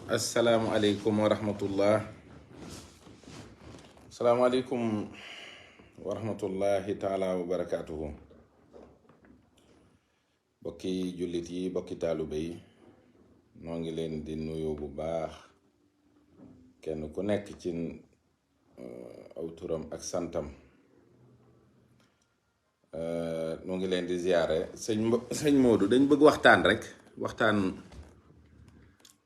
asalaamualeykum wa rahmatullah asalaamualeykum wa rahmatullahi taala wa barakaatuhu. bokki jullit yi, bokki taalibe yi, noo ngi leen di nuyu bu baax, kenn ku nekk ci aw turam ak santam. noo ngi leen di ziyaare sëñ Modou. dañ bëgg waxtaan rek, waxtaan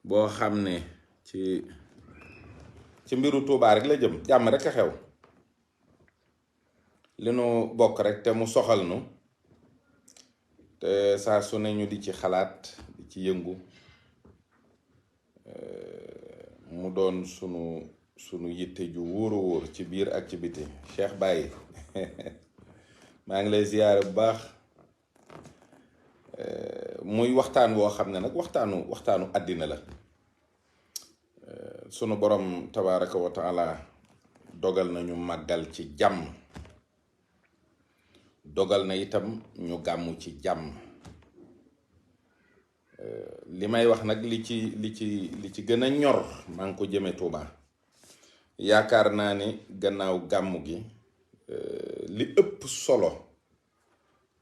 boo xam ne ci mbiru Touba rek la jëm. jàmm rek a xew, li nu bokk rek te mu soxal nu, te saa su ne ñu di ci xalaat, di ci yëngu, mu doon sunu yitte ju wóor a wóor ci biir ak ci biti. Cheikh Baye maa ngi lay ziyaare bu baax. muy waxtaan woo xam ne nag waxtaanu àddina la. sunu borom tabaraka wa taala dogal na ñu màggal ci jàmm, dogal na itam ñu gàmmu ci jàmm. li may wax nag li ci gën a ñor maa ngi ko jëme Touba. yaakaar naa ni gannaaw gàmmu gi li ëpp solo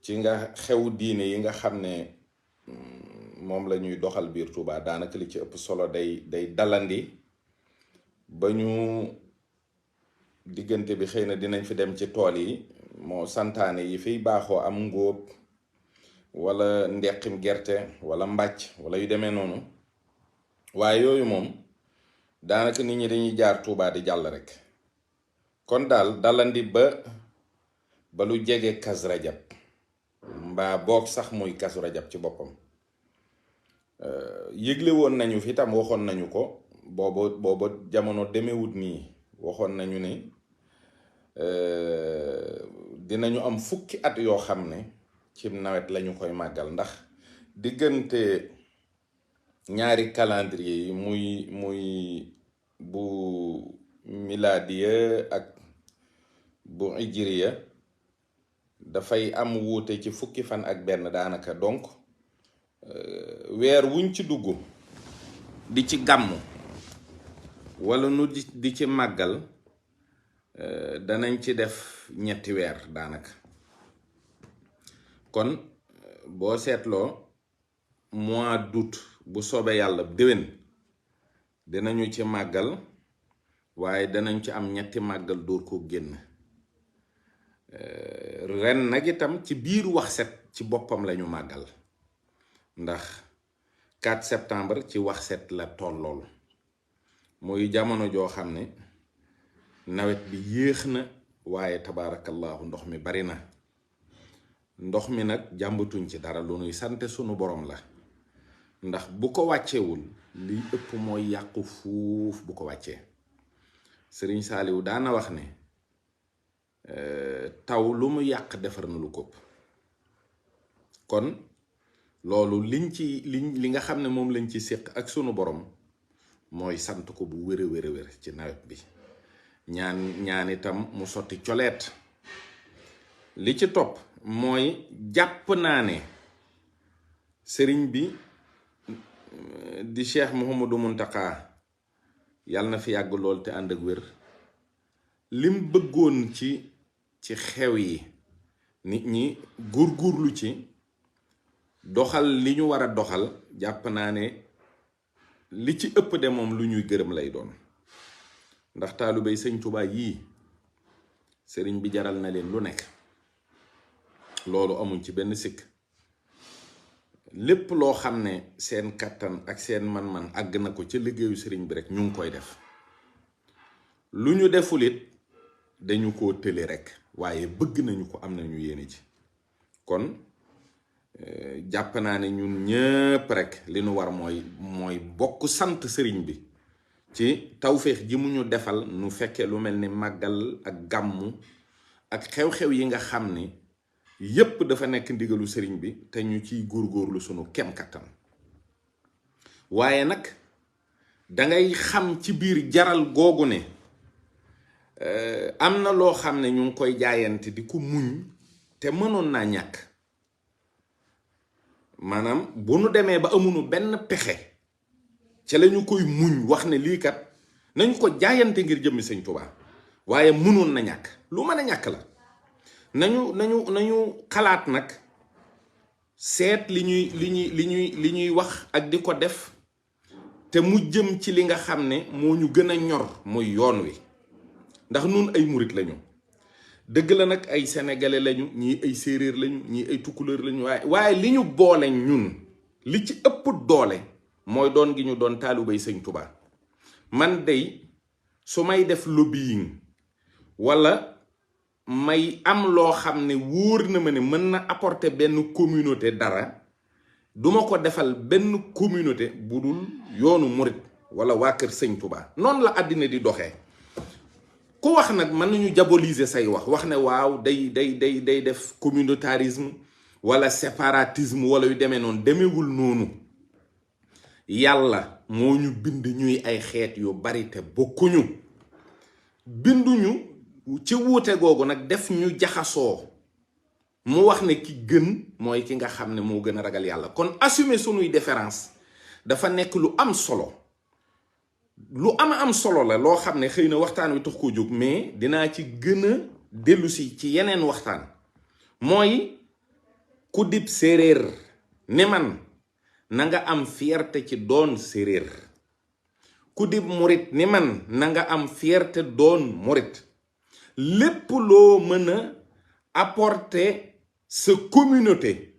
ci nga xew diine yi nga xam ne moom la ñuy doxal biir Touba, daanaka li ci ëpp solo day dalandi ba ñu diggante bi. xëy na dinañ fi dem ci tool yi, moo santaane yi fiy baaxoo am ngóob wala ndeqim gerte wala mbàcc wala yu demee noonu. waaye yooyu moom daanaka nit ñi dañuy jaar Touba di jàll rek. kon daal dalandi ba lu jege Kazu Rajab, mbaa boog sax muy Kazu Rajab ci boppam. yëgle woon nañu fi tam, waxoon nañu ko booba jamono demewut nii. waxoon nañu ne dinañu am fukki at yoo xam ne ci nawet lañu koy màggal, ndax diggante ñaari calendrier yi muy bu miladiya ak bu hijriya dafay am wuute ci fukki fan ak benn daanaka. donc weer wuñ ci dugg di ci gàmmu wala nu di ci màggal, danañ ci def ñetti weer daanaka. kon boo seetloo mois d'août bu soobee yàlla déwén dinañu ci màggal, waaye danañ ci am ñetti màggal dóor ko génn. ren nag itam ci biir wax set ci boppam lañu màggal, ndax 4 septembre ci wax set la tollool. muy jamono joo xam ne nawet bi yéex na, waaye tabaarakallahu ndox mi bari na. ndox mi nag jàmbatuñ ci dara, lu nuy sante sunu borom la, ndax bu ko wàccewul liy ëpp mooy yàqu fuuf bu ko wàccee. Sëriñ Saaliwu daana wax ne taw lu mu yàq defar na lu këpp. kon loolu li nga xam ne moom lañ ci séq ak sunu borom mooy sant ko bu wér a wér ci nawet bi. ñaan itam mu sotti coleet. li ci topp mooy jàpp naa ne sëriñ bi di Cheikh Mouhamadou Mountakha yàlla na fi yàgg lool te ànd ak wér, lim bëggoon ci xew yi nit ñi góorgóorlu ci doxal li ñu war a doxal. jàpp naa ne li ci ëpp de moom lu ñuy gërëm lay doon, ndax taalibey sëñ Touba yii sëriñ bi jaral na leen lu nekk. loolu amuñ ci benn sikk. lépp loo xam ne seen kattan ak seen man-man àgg na ko ca liggéeyu sëriñ bi rek ñu ngi koy def. lu ñu deful it dañu koo tële rek, waaye bëgg nañu ko, am nañu yéene ci. kon jàpp naa ne ñun ñëpp rek li nu war mooy bokk sant sëriñ bi ci tawféex ji mu ñu defal nu fekkee lu mel ni màggal ak gàmmu ak xew-xew yi nga xam ni yépp dafa nekk ndigalu sëriñ bi, te ñu ciy góorgóorlu sunu kem kattan. waaye nag dangay xam ci biir jaral googu ne am na loo xam ne ñu ngi koy jaayante di ko muñ te mënoon naa ñàkk. maanaam bu nu demee ba amuñu benn pexe ca lañu koy muñ wax ne lii kat nañ ko jaayante ngir jëmmi sëñ Touba waaye mënoon na ñàkk lu mën a ñàkk la. nañu xalaat nag seet li ñuy wax ak di ko def te mu jëm ci li nga xam ne moo ñu gën a ñor muy yoon wi ndax nun ay murit lañu dëgg la nag ay sénégalais lañu ñii ay séeréer lañu ñii ay tukkuleur lañu waaye li ñu boole ñun li ci ëpp doole mooy doon gi ñu doon taalibey sëñ Touba. man day su may def lobbying wala may am loo xam ne wóor na ma ne mën na apporter benn communauté dara duma ko defal benn communauté bu dul yoonu murit wala waa kër sëñ Touba. noonu la àddina di doxee. ku wax nag mën nañu diaboliser say wax ne waaw day def communautarisme wala séparatisme wala yu demee noonu demeewul noonu. yàlla moo ñu bind ñuy ay xeet yu bari te bokkuñu binduñu ci wuute googu nag def ñu jaxasoo mu wax ne ki gën mooy ki nga xam ne moo gën a ragal yàlla. kon assumer sunuy différence dafa nekk lu am solo lu am solo la loo xam ne xëy na waxtaan wi tax koo jóg mais dinaa ci gën a dellusi ci yeneen waxtaan. mooy ku dib séeréer ne man na nga am fierté ci doon séeréer ku dib murit ni man na nga am fierté doon murit. lépp loo mën a apporter sa communauté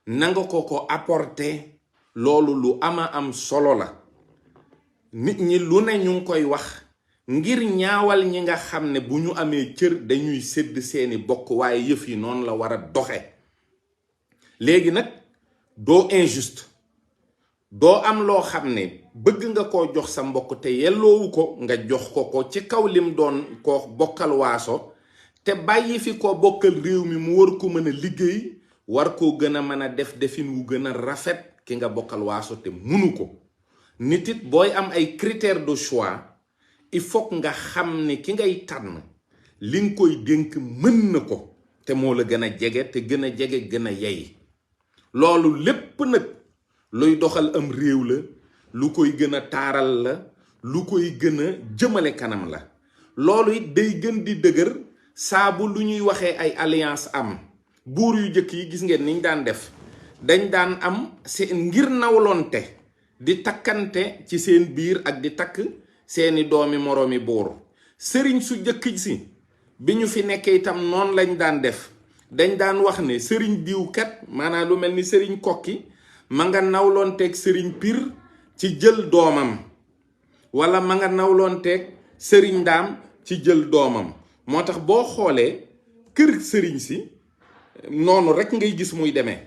na nga ko apporter. loolu lu am solo la. nit ñi lu ne ñu ngi koy wax ngir ñaawal ñi nga xam ne bu ñu amee cër dañuy sédd seeni bokk waaye yëf yi noonu la war a doxe. léegi nag doo injuste doo am loo xam ne bëgg nga koo jox sa mbokk te yelloowu ko nga jox ko ci kaw lim doon koo bokkal waaso te bàyyi fi ko bokkal réew mi mu war ko mën a liggéey war koo gën a mën a def defin wu gën a rafet ki nga bokkal waaso te munu ko. nit it booy am ay critères de choix il faut nga xam ne ki ngay tànn li nga koy dénk mën na ko te moo la gën a jege te gën a jege gën a yey. loolu lépp nag luy doxal am réew la lu koy gën a taaral la lu koy gën a jëmale kanam la. loolu it day gën di dëgër saabu lu ñuy waxee ay alliance am. buur yu jëkk yi gis ngeen niñ daan def dañ daan am seen ngir nawlonte di takkante ci seen biir ak di takk seeni doomi moroomi buur. sëriñ su jëkk si bi ñu fi nekkee itam noonu lañ daan def dañ daan wax ne sëriñ diw kat maanaam lu mel ni sëriñ kokki ma nga nawloonteeg sëriñ pir ci jël doomam wala ma nga nawloonteeg sëriñ ndaam ci jël doomam. moo tax boo xoolee kër sëriñ si noonu rek ngay gis muy demee.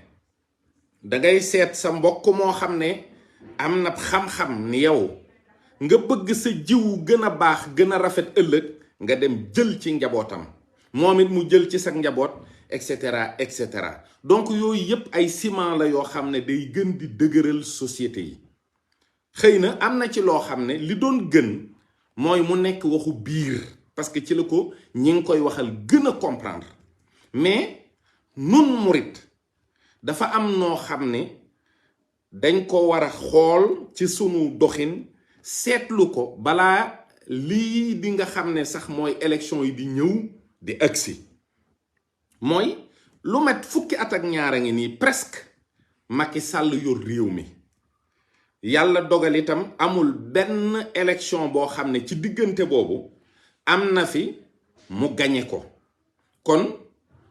dangay seet sa mbokk moo xam ne am na xam-xam ni yow nga bëgg sa jiwu gën a baax gën a rafet ëllëg nga dem jël ci njabootam moom it mu jël ci sa njaboot et cetera et cetera. donc yooyu yépp ay ciment la yoo xam ne day gën di dëgëral société yi. xëy na am na ci loo xam ne li doon gën mooy mu nekk waxu biir parce que ci la ko ñi ngi koy waxal gën a comprendre mais nun murit dafa am noo xam ne dañ ko war a xool ci sunu doxin seetlu ko balaa lii di nga xam ne sax mooy élection yi di ñëw di agsi. mooy lu mat fukki at ak ñaar a ngi nii presque Macky Sall yor réew mi. yàlla dogal itam amul benn élection boo xam ne ci diggante boobu am na fi mu gañe ko. kon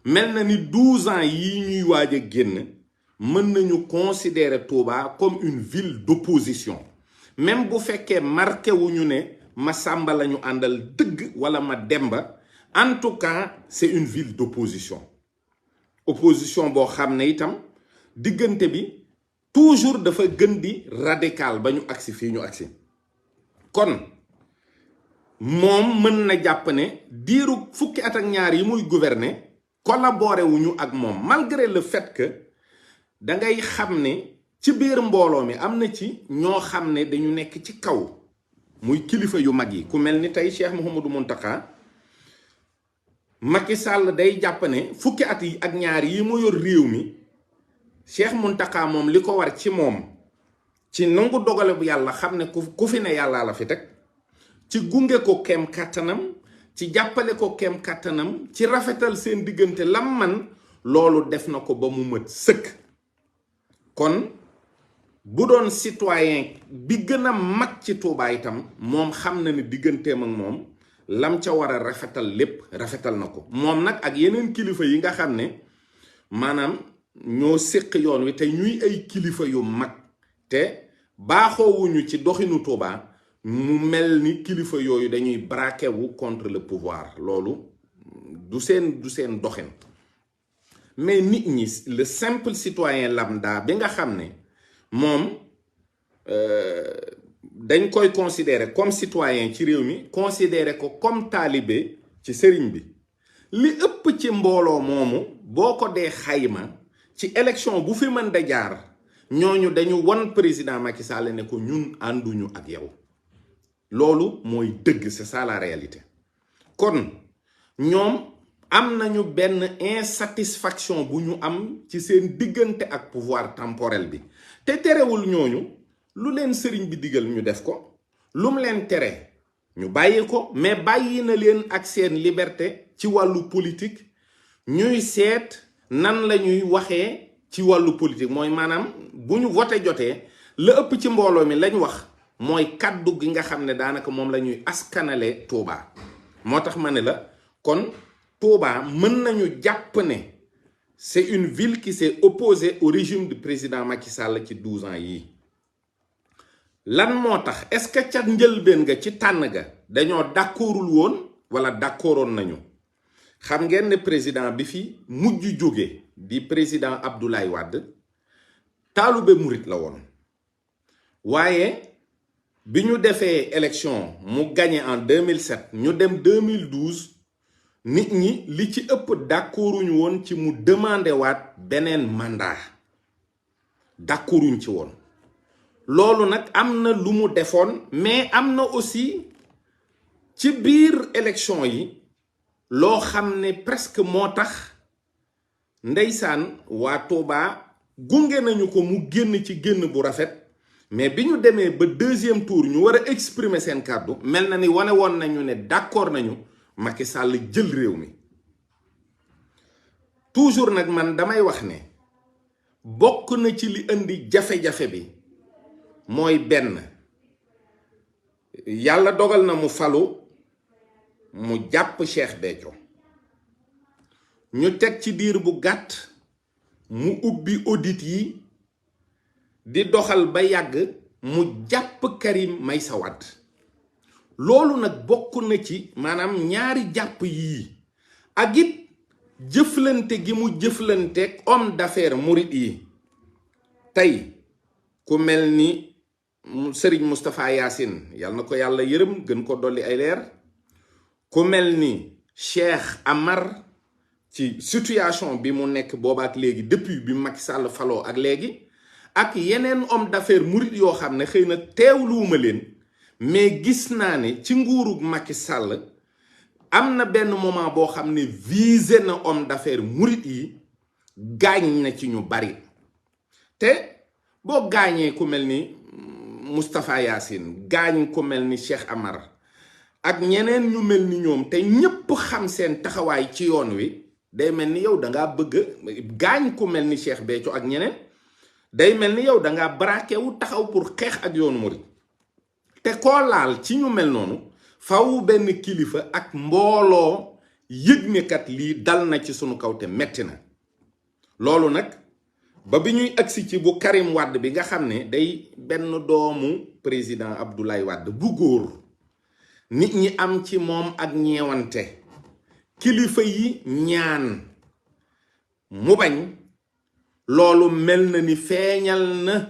mel na ni 12 ans yi ñuy waaj a génn mën nañu considérer Touba comme une ville d'opposition. même bu fekkee marqué wuñu ne ma Sàmba lañu àndal dëgg wala ma Demba en tout cas c'est une ville d'opposition. opposition boo xam ne itam diggante bi toujours dafa gën di radical ba ñu agsi fii ñu agsi. kon moom mën na jàpp ne diiru fukki at ak ñaar yi muy gouverner collaboré wuñu ak moom malgré le fait que dangay xam ne ci biir mbooloo mi am na ci ñoo xam ne dañu nekk ci kaw muy kilifa yu mag yi ku mel ni tey Cheikh Mouhamadou Mountakha. Macky Sall day jàpp ne fukki at yi ak ñaar yi mu yor réew mi Cheikh Mountakha moom li ko war ci moom ci nangu dogale bu yàlla xam ne ku fi ne yàllaa la fi teg, ci gunge ko kem kàttanam, ci jàppale ko kem kàttanam, ci rafetal seen diggante lam man, loolu def na ko ba mu mët sëkk. kon bu doon citoyen bi gën a mag ci Touba itam moom xam na ni digganteem ak moom lam ca war a rafetal lépp rafetal na ko. moom nag ak yeneen kilifa yi nga xam ne maanaam ñoo séq yoon wi te ñuy ay kilifa yu mag te baaxoowuñu ci doxinu Touba mu mel ni kilifa yooyu dañuy braqué wu contre le pouvoir. loolu du seen doxin. mais nit ñi le simple citoyen lambda bi nga xam ne moom dañ koy considérer comme citoyen ci réew mi, considérer ko comme talibé ci sëriñ bi, li ëpp ci mbooloo moomu boo ko dee xayma ci élection bu fi mën da jaar ñooñu dañu won président Macky Sall ne ko ñun ànduñu ak yow. loolu mooy dëgg, c'est ça la réalité. kon ñoom am nañu benn insatisfaction bu ñu am ci seen diggante ak pouvoir temporel bi, te terewul ñooñu lu leen sëriñ bi digal ñu def ko, lu mu leen tere ñu bàyyi ko, mais bàyyi na leen ak seen liberté ci wàllu politique. ñuy seet nan la ñuy waxee ci wàllu politique, mooy maanaam bu ñu voté jotee la ëpp ci mbooloo mi lañ wax mooy kàddu gi nga xam ne daanaka moom la ñuy askanale Touba. moo tax ma ne la kon Touba mën nañu jàpp ne c'est une ville qui s'est opposée au régime du président Macky Sall ci 12 ans yii. lan moo tax est-ce que ca njëlbeen nga ci tànn ga dañoo d'accordul woon wala d'accordoon nañu? xam ngeen ne président bi fi mujj jóge di président Abdoulaye Wade taalube murit la woon, waaye bi ñu defee élection mu gagné en 2007 ñu dem 2012 nit ñi li ci ëpp d'accorduñu woon ci mu demandé waat beneen mandat, d'accorduñ ci woon. loolu nag am na lu mu defoon, mais am na aussi ci biir élection yi loo xam ne presque moo tax ndeysaan waa Touba gunge nañu ko mu génn ci génn bu rafet. mais bi ñu demee ba deuxième tour ñu war a exprimer seen kàddu mel na ni wane woon nañu ne d'accord nañu Macky Sall jël réew mi. toujours nag man damay wax ne bokk na ci li indi jafe-jafe bi mooy benn, yàlla dogal na mu falu mu jàpp Cheikh Béthio, ñu teg ci diir bu gàtt mu ubbi audit yi di doxal ba yàgg mu jàpp Karim Meïssa Wade. loolu nag bokk na ci maanaam ñaari jàpp yii ak it jëflante gi mu jëflanteeg homme d'affaires murit yi. tey ku mel ni Serigne Moustapha Yacine yàlla na ko yàlla yërëm gën ko dolli ay leer, ku mel ni Cheikh Amar ci situation bi mu nekk boobaak léegi depuis bi Macky Sall faloo ak léegi, ak yeneen homme d'affaires murit yoo xam ne xëy na teewluwuma leen, mais gis naa ne ci nguurug Macky Sall am na benn moment boo xam ne visé na homme d'affaires murit yi, gaañ na ci ñu bari. te boo gaañee ku mel ni Moustapha Yacine, gaañ ku mel ni Cheikh Amar ak ñeneen ñu mel ni ñoom, te ñépp xam seen taxawaay ci yoon wi, day mel ni yow dangaa bëgg gaañ ku mel ni Cheikh Béthio ak ñeneen, day mel ni yow dangaa braqué wu taxaw pour xeex ak yoonu murit. te koo laal ci ñu mel noonu faw benn kilifa ak mbooloo yëg ne kat lii dal na ci sunu kaw te metti na. loolu nag ba bi ñuy agsi ci bu Karim Wade bi nga xam ne day benn doomu président Abdoulaye Wade bu góor, nit ñi am ci moom ak ñeewante, kilifa yi ñaan mu bañ. loolu mel na ni feeñal na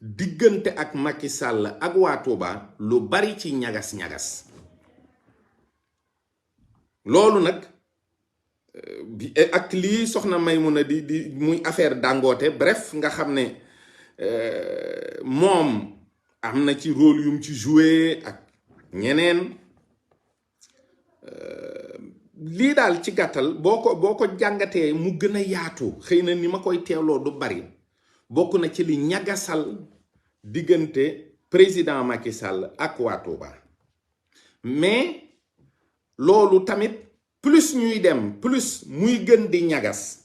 diggante ak Macky Sall ak waa Touba lu bari ci ñagas-ñagas. loolu nag ak lii soxna Maymuna di muy affaire Dangote, bref nga xam ne moom am na ci rôle yum ci joué ak ñeneen. lii daal ci gàttal boo ko jàngatee mu gën a yaatu, xëy na ni ma koy teewloo du bari, bokk na ci li ñagasal diggante président Macky Sall ak waa Touba mais loolu tamit plus ñuy dem plus muy gën di ñagas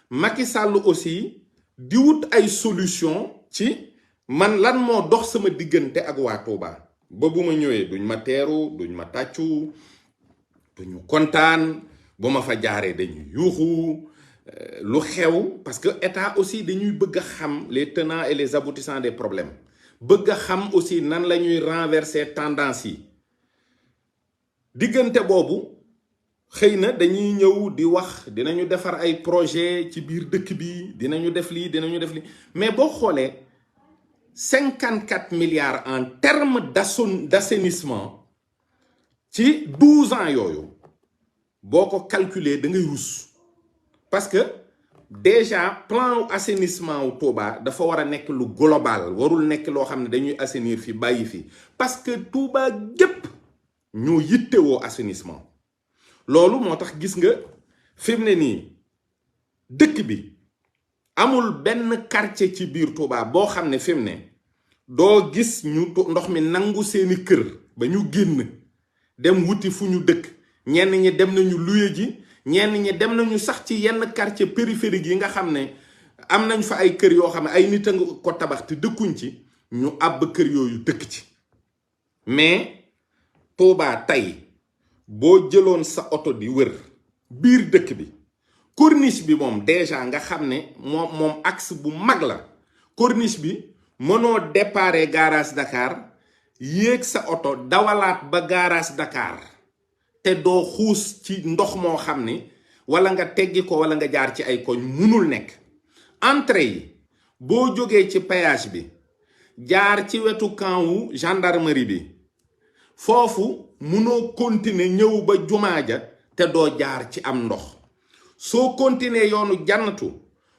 Macky Sall aussi di wut ay solution ci man lan moo dox sama diggante ak waa Touba ba bu ma ñëwee duñ ma teeru duñ ma tàccu duñu kontaan bu ma fa jaaree dañuy yuuxu lu xew parce que état aussi dañuy bëgg a xam les tenants et les aboutissants des problèmes bëgg a xam aussi nan la ñuy renverser tendance yi diggante boobu xëy na dañuy ñëw di wax dinañu defar ay projet ci biir dëkk bi dinañu def lii dinañu def lii mais boo xoolee 54 milliards en termes d'assainissement ci 12 ans yooyu boo ko calculer da ngay rus parce que déjà plan assainissement wu Touba dafa war a nekk lu global warul nekk loo xam ne dañuy assainir fi bàyyi fi parce que Touba gépp ñoo yittewoo assainissement loolu moo tax gis nga fi mu ne nii dëkk bi amul benn quartier ci biir Touba boo xam ne fi mu ne doo gis ñu ndox mi nangu seeni kër ba ñu génn dem wuti fu ñu dëkk ñenn ñi dem nañu luye ji ñenn ñi dem nañu sax ci yenn quartier périphérique yi nga xam ne am nañ fa ay kër yoo xam ne ay nit a nga ko tabax te dëkkuñ ci ñu àbb kër yooyu dëkk ci mais Touba tey boo jëloon sa oto di wër biir dëkk bi corniche bi moom déjà nga xam ne moom axe bu mag la corniche bi mënoo déparé garage Dakar yéeg sa oto dawalaat ba garage Dakar te doo xuus ci ndox moo xam ne wala nga teggi ko wala nga jaar ci ay koñ munul nekk entrée yi boo jógee ci péage bi jaar ci wetu camp wu gendarmerie bi foofu munoo continuer ñëw ba jumaa ja te doo jaar ci am ndox soo continuer yoonu jannatu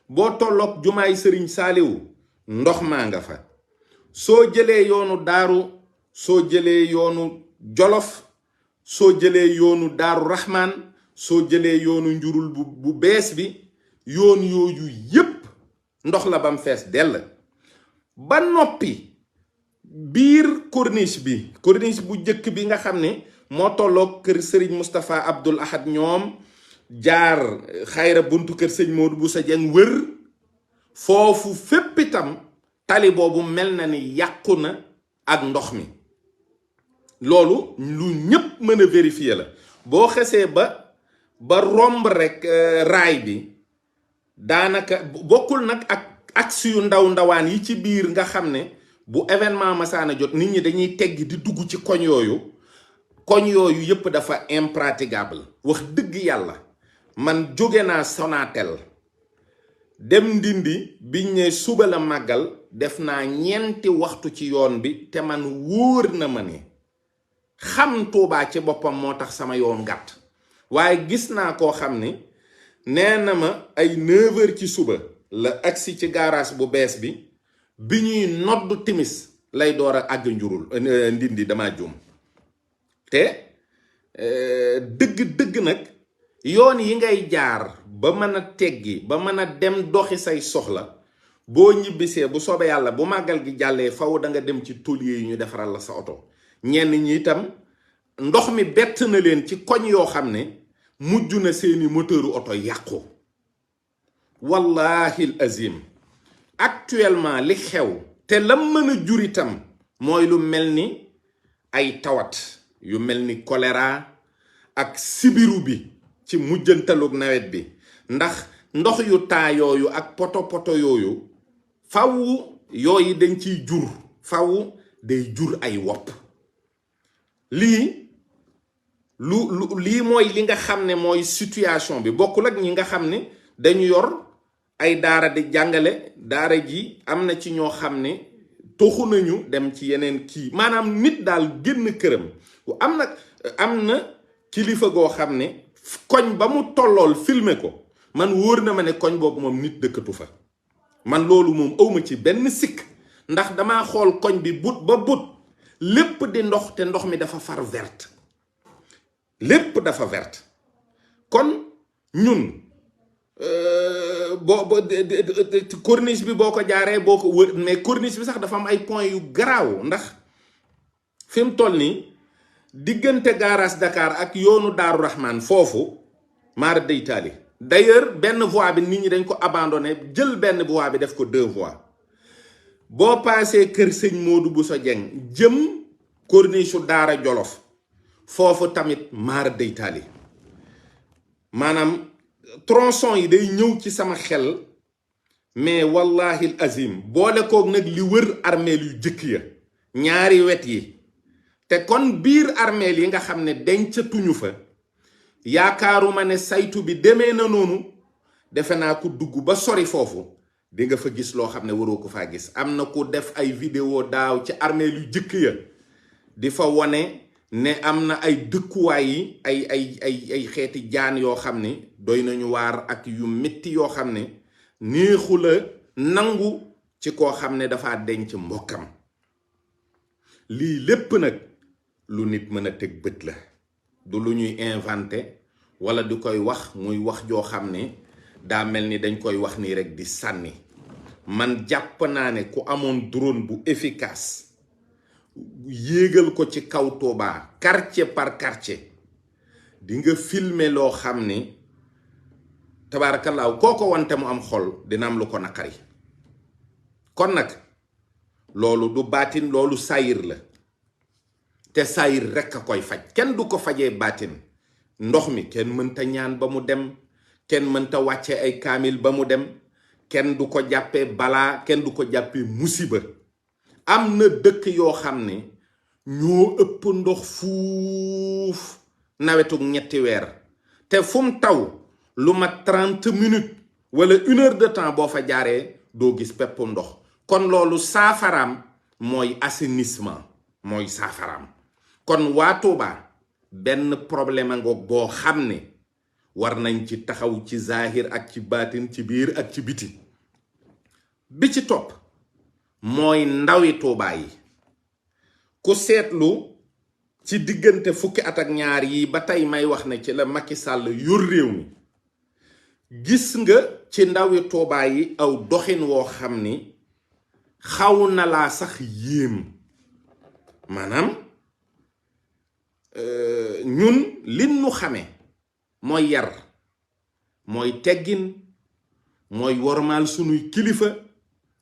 boo tolloog jumaay Sëriñ Saaliwu ndox maa nga fa soo jëlee yoonu daaru soo jëlee yoonu Jolof soo jëlee yoonu Daaru Rahman soo jëlee yoonu njurul bu bees bi yoon yooyu yépp ndox la bam fees dell ba noppi biir corniche bu njëkk bi nga xam ne moo tolloog kër Serigne Moustapha Abdoul Ahad ñoom jaar xayra buntu kër sëñ Modou Boussa Dieng wër foofu fépp itam tali boobu mel na ni yàqu na ak ndox mi loolu lu ñépp mën a vérifier la boo xesee ba romb rek raay bi daanaka bokkul nag ak axe yu ndawaan yi ci biir nga xam ne bu événement masaana jot nit ñi dañuy tegg di dugg ci koñ yooyu yépp dafa impraticable wax dëgg yàlla man jóge naa Sonatel dem Ndindi biñ ne suba la màggal def naa 4 waxtu ci yoon bi te man wóor na ma ne xam Touba ci boppam moo tax sama yoon gàtt waaye gis naa koo xam ne nee na ma ay 9h ci suba la agsi ci garage bu bees bi ñuy nodd timis lay door a àgg njurul Ndindi dama juum te dëgg nag yoon yi ngay jaar ba mën a teggi ba mën a dem doxi say soxla boo ñibbisee bu soobee yàlla bu màggal gi jàllee faw da nga dem ci tôlier yi ñu defaral la sa oto ñenn ñi itam ndox mi bett na leen ci koñ yoo xam ne mujj na seeni moteuru oto yàqu wallahi azim actuellement li xew te lam mën a jur itam mooy lu mel ni ay tawat yu mel ni choléra ak sibiru bi ci mujjantalug nawet bi ndax ndox yu taa yooyu ak poto yooyu faw yooyu dañ ciy jur faw day jur ay wopp lii lii mooy li nga xam ne mooy situation bi bokkul ak ñi nga xam ne dañu yor ay daara di jàngale daara ji am na ci ñoo xam ne toxu nañu dem ci yeneen kii maanaam nit daal génn këram am na kilifa goo xam ne koñ ba mu tollool filmer ko man wóor na ma ne koñ boobu moom nit dëkkatu fa man loolu moom awma ci benn sikk ndax dama xool koñ bi but ba but lépp di ndox te ndox mi dafa far verte lépp dafa verte kon ñun corniche bi boo ko jaaree boo ko wër mais corniche bi sax dafa am ay point yu garaaw ndax fi mu toll nii diggante garage Dakar ak yoonu Daaru Rahman foofu maara day taali d'ailleurs benn voie bi nit ñi dañ ko abandonné jël benn voie bi def ko 2 voies boo paasee kër sëñ Modou Bousso Dieng jëm corniche su Daara Jolof foofu tamit maara day taali maanaam tronçon yi day ñëw ci sama xel mais wallahi azim boole koog nag li wër armeel yu jëkk ya ñaari wet yi te kon biir armeel yi nga xam ne dencatuñu fa yaakaaruma ne saytu bi demee na noonu defe naa ko dugg ba sori foofu di nga fa gis loo xam ne waroo ko faa gis am na ku def ay vidéo daaw ci armeel yu jëkk ya di fa wone ne am na ay dëkkuwaay yi ay xeeti jaan yoo xam ne doy nañu waar ak yu metti yoo xam ne neexu la nangu ci koo xam ne dafa denc mbokkam lii lépp nag lu nit mën a teg bët la du lu ñuy inventé wala di koy wax muy wax joo xam ne daa mel ni dañ koy wax nii rek di sànni man jàpp naa ne ku amoon drone bu efficace yéegal ko ci kaw Touba quartier par quartier di nga filmer loo xam ne tabaarakallaahu koo ko wante mu am xol dina am lu ko naqari kon nag loolu du baatin loolu saayir la te saayir rekk a koy faj kenn du ko fajee baatin ndox mi kenn mënta ñaan ba mu dem kenn mënta wàcce ay kaamil ba mu dem kenn du ko jàppee balaa kenn du ko jàppee musiba am na dëkk yoo xam ne ñoo ëpp ndox fuuf nawetu ñetti weer te fu mu taw lu mat 30 minutes wala 1 heure de temps boo fa jaaree doo gis pepp ndox kon loolu saafaraam mooy assainissement mooy saafaraam kon waa Touba benn problème a ngoog boo xam ne war nañ ci taxaw ci zahir ak ci baatin ci biir ak ci biti bi ci topp mooy ndawi Touba yi ku seetlu ci diggante fukki at ak ñaar yi ba tey may wax ne ci la Macky Sall yor réew mi gis nga ci ndawi Touba yi aw doxin woo xam ni xaw na laa sax yéem maanaam ñun lin nu xame mooy yar mooy teggin mooy wormaal sunuy kilifa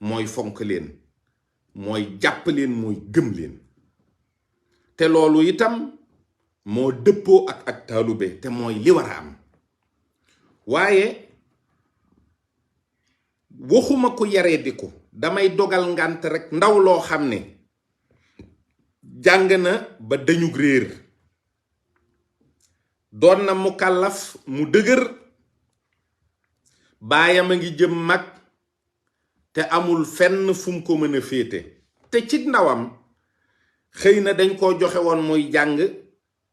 mooy fonk leen mooy jàpp leen mooy gëm leen te loolu itam moo dëppoo ak taalube te mooy li war a am waaye waxuma ko yaree di ko damay dogal ngànt rek ndaw loo xam ne jàng na ba dañu réer doon na mu kàllaf mu dëgër baayam a ngi jëm mag te amul fenn fu mu ko mën a féete te ci ndawam xëy na dañ koo joxe woon muy jàng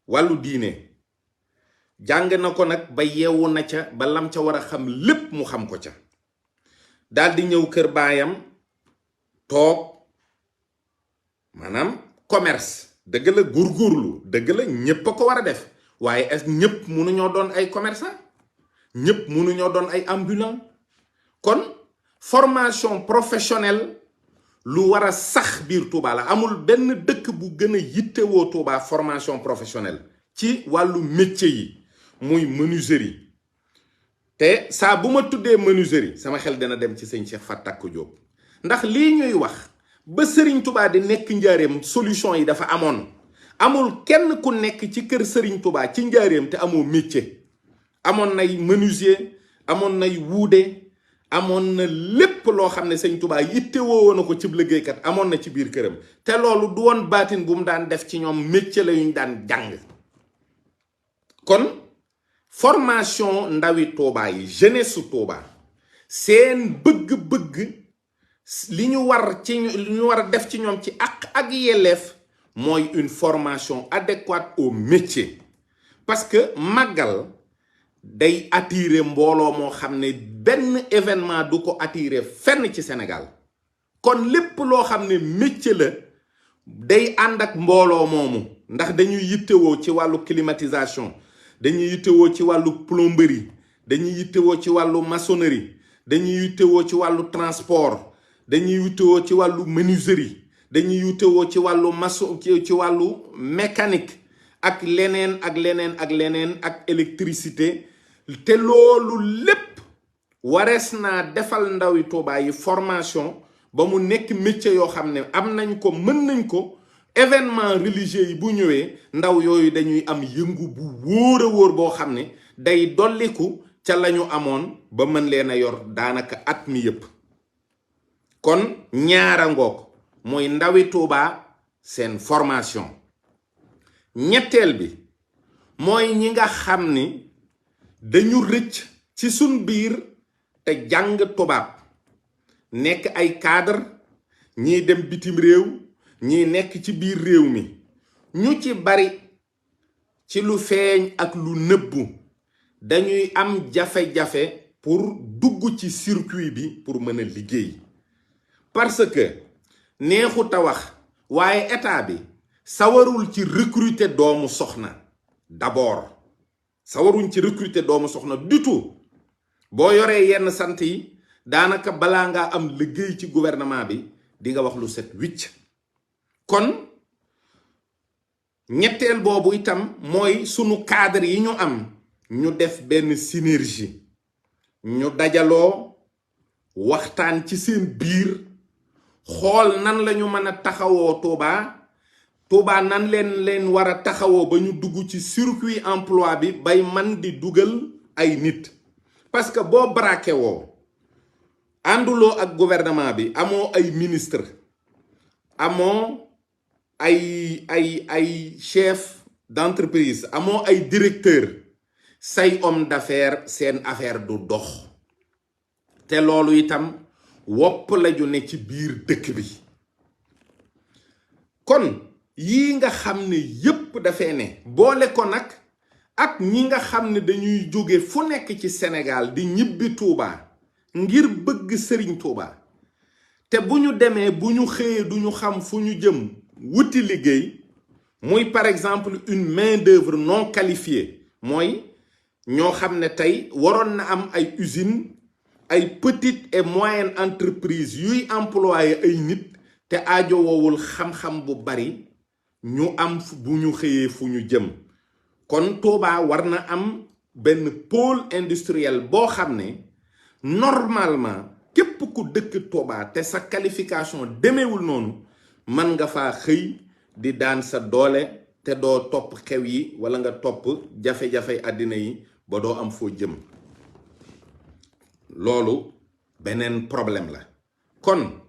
wàllu diine jàng na ko nag ba yeewu na ca ba lam ca war a xam lépp mu xam ko ca daldi ñëw kër baayam toog maanaam commerce dëgg la góorgóorlu dëgg la ñépp a ko war a def waaye est ñépp mënuñoo doon ay commerçant ñépp mënuñoo doon ay ambulant kon formation professionnelle lu war a sax biir Touba la amul benn dëkk bu gën a yittewoo Touba formation professionnelle ci wàllu métier yi muy menuiserie te saa bu ma tuddee menuiserie sama xel dina dem ci sëñ Cheikh Fatak Diop ndax lii ñuy wax ba Serigne Touba di nekk njaareem solution yi dafa amoon amul kenn ku nekk ci kër Serigne Touba ci njaareem te amoo métier amoon nay menuisier amoon nay wuude amoon na lépp loo xam ne sëñ Touba yitte woo na ko ci liggéeykat amoon na ci biir këram te loolu du woon baatin bu mu daan def ci ñoom métier la yuñ daan jàng kon formation ndawi Touba yi jeunesse su Touba seen bëgg-bëgg li ñu war a def ci ñoom ci ak yelleef mooy une formation adéquate au métier parce que màggal day attirer mbooloo moo xam ne benn événement du ko attirer fenn ci Sénégal kon lépp loo xam ne métier la day ànd ak mbooloo moomu ndax dañuy yittewoo ci wàllu climatisation dañuy yittewoo ci wàllu plomberie dañuy yittewoo ci wàllu maçonnerie dañuy yittewoo ci wàllu transport, dañuy yittewoo ci wàllu menuiserie, dañuy yittewoo ci wàllu maçon, ci wàllu mécanique ak leneen ak leneen ak leneen ak électricité. te loolu lépp warees naa defal ndawi Touba yi formation ba mu nekk métier yoo xam ne am nañ ko, mën nañ ko. événement religieux yi bu ñëwee ndaw yooyu dañuy am yëngu bu wóor a wóor boo xam ne day dolliku ca lañu amoon ba mën leen a yor daanaka at mi yépp. kon ñaara ngoog mooy ndawi Touba seen formation. ñetteel bi mooy ñi nga xam ni dañu rëcc ci sun biir te jàng tubaab, nekk ay cadre, ñiy dem bitim réew, ñi nekk ci biir réew mi. ñu ci bari ci lu feeñ ak lu nëbbu dañuy am jafe-jafe pour dugg ci circuit bi pour mën a liggéey, parce que neexut a wax waaye état bi sawarul ci recruter doomu soxna. d'abord sawaruñ ci recruter doomu soxna du tout. boo yoree yenn sant yi daanaka balaa ngaa am liggéey ci gouvernement bi di nga wax lu set wicc. kon ñetteel boobu itam mooy sunu cadre yi ñu am ñu def benn synergie, ñu dajaloo waxtaan ci seen biir xool nan lañu mën a taxawoo Touba nan leen war a taxawoo ba ñu dugg ci circuit emploi bi bay man di dugal ay nit. parce que boo braqué woo ànduloo ak gouvernement bi, amoo ay ministre, amoo ay chef d'entreprise, amoo ay directeur, say homme d'affaires seen affaire du dox. te loolu itam wopp la ju ne ci biir dëkk bi. kon yii nga xam ne yépp dafee ne boole ko nag ak ñi nga xam ne dañuy jóge fu nekk ci Sénégal di ñibbi Touba ngir bëgg Sëriñ Touba, te bu ñu demee bu ñu xëyee duñu xam fu ñu jëm wuti liggéey. muy par exemple une main d'œuvre non qualifiée, mooy ñoo xam ne tey waroon na am ay usine, ay petite et moyenne entreprise yuy employé ay nit te aajowoowul xam-xam bu bari, ñu am bu ñu xëyee fu ñu jëm. kon Touba war na am benn pôle industriel boo xam ne normalement képp ku dëkk Touba te sa qualification demeewul noonu mën nga faa xëy di daan sa doole te doo topp xew yi wala nga topp jafe-jafe àddina yi ba doo am foo jëm. loolu beneen problème la. kon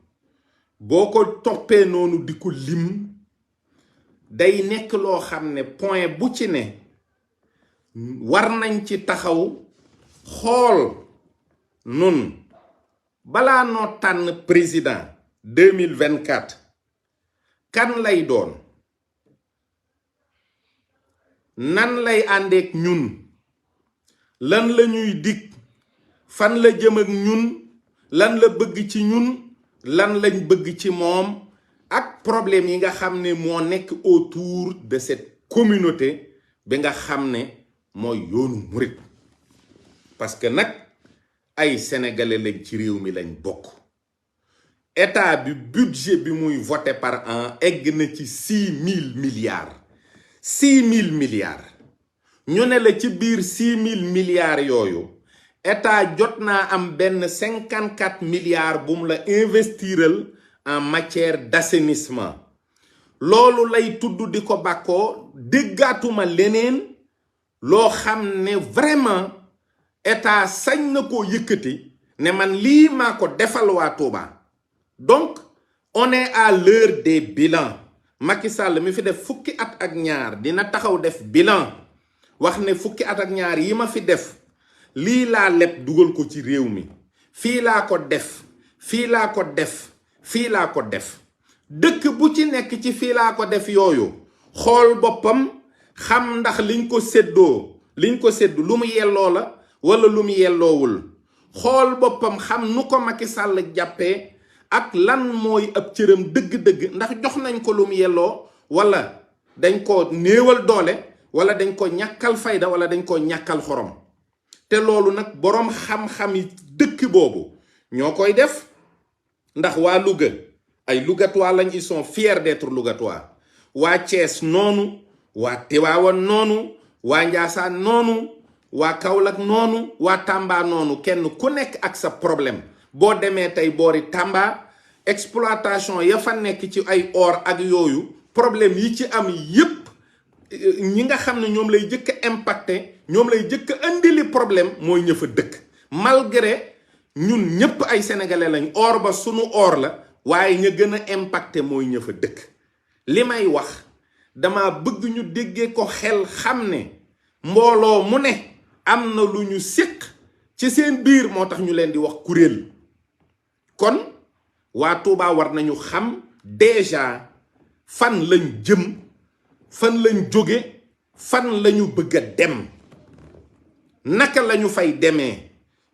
boo ko toppee noonu di ko lim day nekk loo xam ne point bu ci ne war nañ ci taxaw xool nun balaa noo tànn président 2024 kan lay doon, nan lay àndeek ñun, lan la ñuy dig, fan la jëm ak ñun, lan la bëgg ci ñun, lan lañ bëgg ci moom, ak problème yi nga xam ne moo nekk autour de cette communauté bi nga xam ne mooy yoonu murit. parce que nag ay sénégalais lañ ci réew mi lañ bokk. état bi budget bi muy voté par an egg na ci 6 000 milliards. 6 000 milliards ñu ne la ci biir 6 000 milliards yooyu état jot naa am benn 54 milliards bu mu la investiral en matière d'assainissement. loolu lay tudd di ko bàkkoo, déggaatuma leneen loo xam ne vraiment état sañ na koo yëkkati ne man lii maa ko defal waa Touba. donc on est à l'heure des bilans. Macky Sall mi fi def fukki at ak ñaar dina taxaw def bilan wax ne fukki at ak ñaar yi ma fi def lii laa leb dugal ko ci réew mi, fii laa ko def, fii laa ko def, fii laa ko def. dëkk bu ci nekk ci fii laa ko def yooyu xool boppam xam ndax liñ ko séddu lu mu yelloo la wala lu mu yelloowul. xool boppam xam nu ko Macky Sall jàppee ak lan mooy ab cëram dëgg-dëgg, ndax jox nañ ko lu mu yelloo wala dañ ko néewal doole wala dañ ko ñàkkal fayda wala dañ ko ñàkkal xorom. te loolu nag boroom xam-xam yi dëkk boobu ñoo koy def ndax waa Louga ay Lougatois lañ, ils sont fiers d'être Lougatois. waa Thiès noonu, waa Tivaouane noonu, waa Ndiassane noonu, waa Kaolack noonu, waa Tamba noonu. kenn ku nekk ak sa problème. boo demee tey boori Tamba exploitation ya fa nekk ci ay or ak yooyu, problème yi ci am yépp ñi nga xam ne ñoom lay jëkk a impacté, ñoom lay jëkk a andili problème mooy ña fa dëkk. malgré ñun ñépp ay sénégalais lañ, or ba sunu or la, waaye ña gën a impacté mooy ña fa dëkk. li may wax dama bëgg ñu déggee ko xel, xam ne mbooloo mu ne am na lu ñu séq ci seen biir, moo tax ñu leen di wax kuréel. kon waa Touba war nañu xam déjà fan lañ jëm, fan lañ jóge, fan lañu bëgg a dem, naka lañu fay demee.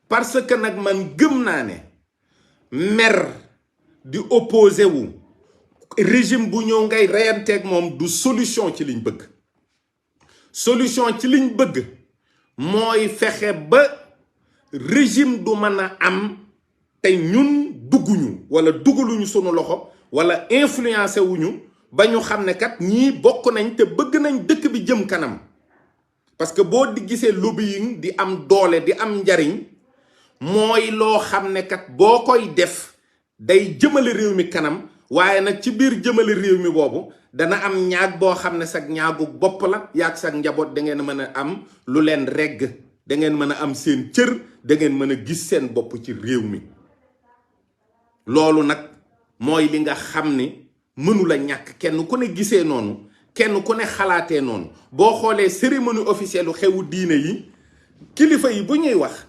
parce que nag man gëm naa ne mer di opposé wu régime bu ñëw ngay reyanteeg moom du solution ci liñ bëgg. solution ci liñ bëgg mooy fexe ba régime du mën a am te ñun dugguñu wala dugaluñu sunu loxo wala influencé wuñu ba ñu xam ne kat ñii bokk nañ te bëgg nañ dëkk bi jëm kanam. parce que boo di gisee lobbying di am doole di am njariñ, mooy loo xam ne kat boo koy def day jëmale réew mi kanam. waaye nag ci biir jëmale réew mi boobu dana am ñaag boo xam ne sag ñaagu bopp la, yaag sag njaboot da ngeen mën a am lu leen regg, da ngeen mën a am seen cër, da ngeen mën a gis seen bopp ci réew mi. loolu nag mooy li nga xam ne mënula ñàkk, kenn ku ne gisee noonu, kenn ku ne xalaatee noonu. boo xoolee cérémonie officielle xewu diine yi, kilifa yi bu ñuy wax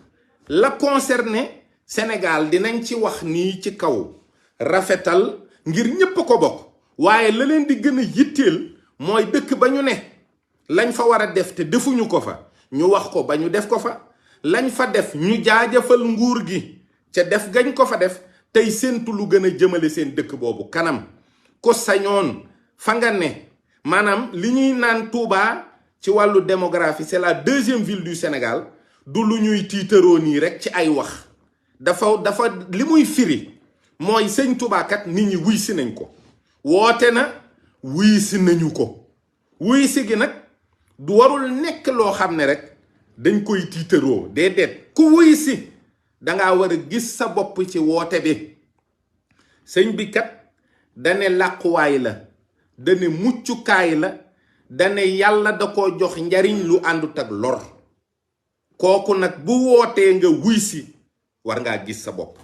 la concerné Sénégal dinañ ci wax nii ci kaw rafetal ngir ñépp ko bokk, waaye la leen di gën a yitteel mooy dëkk ba ñu ne lañ fa war a def te defuñu ko fa ñu wax ko ba ñu def ko fa, lañ fa def ñu jaajëfal nguur gi ca def gañ ko fa def, tey séentu lu gën a jëmale seen dëkk boobu kanam. ko sañoon fa nga ne, maanaam li ñuy naan Touba ci wàllu démographie c'est la deuxième ville du Sénégal, du lu ñuy tiitaroo nii rek ci ay wax. dafa li muy firi mooy sëñ Touba kat nit ñi wuy si nañ ko, woote na wuy si nañu ko. wuy si gi nag du warul nekk loo xam ne rek dañ koy tiitaroo, déedéet. ku wuy si dangaa war a gis sa bopp ci woote bi. sëñ bi kat dane làquwaay la, dane muccukaay la, dane yàlla da ko jox njariñ lu àndut ak lor. kooku nag bu wootee nga wuy si war ngaa gis sa bopp.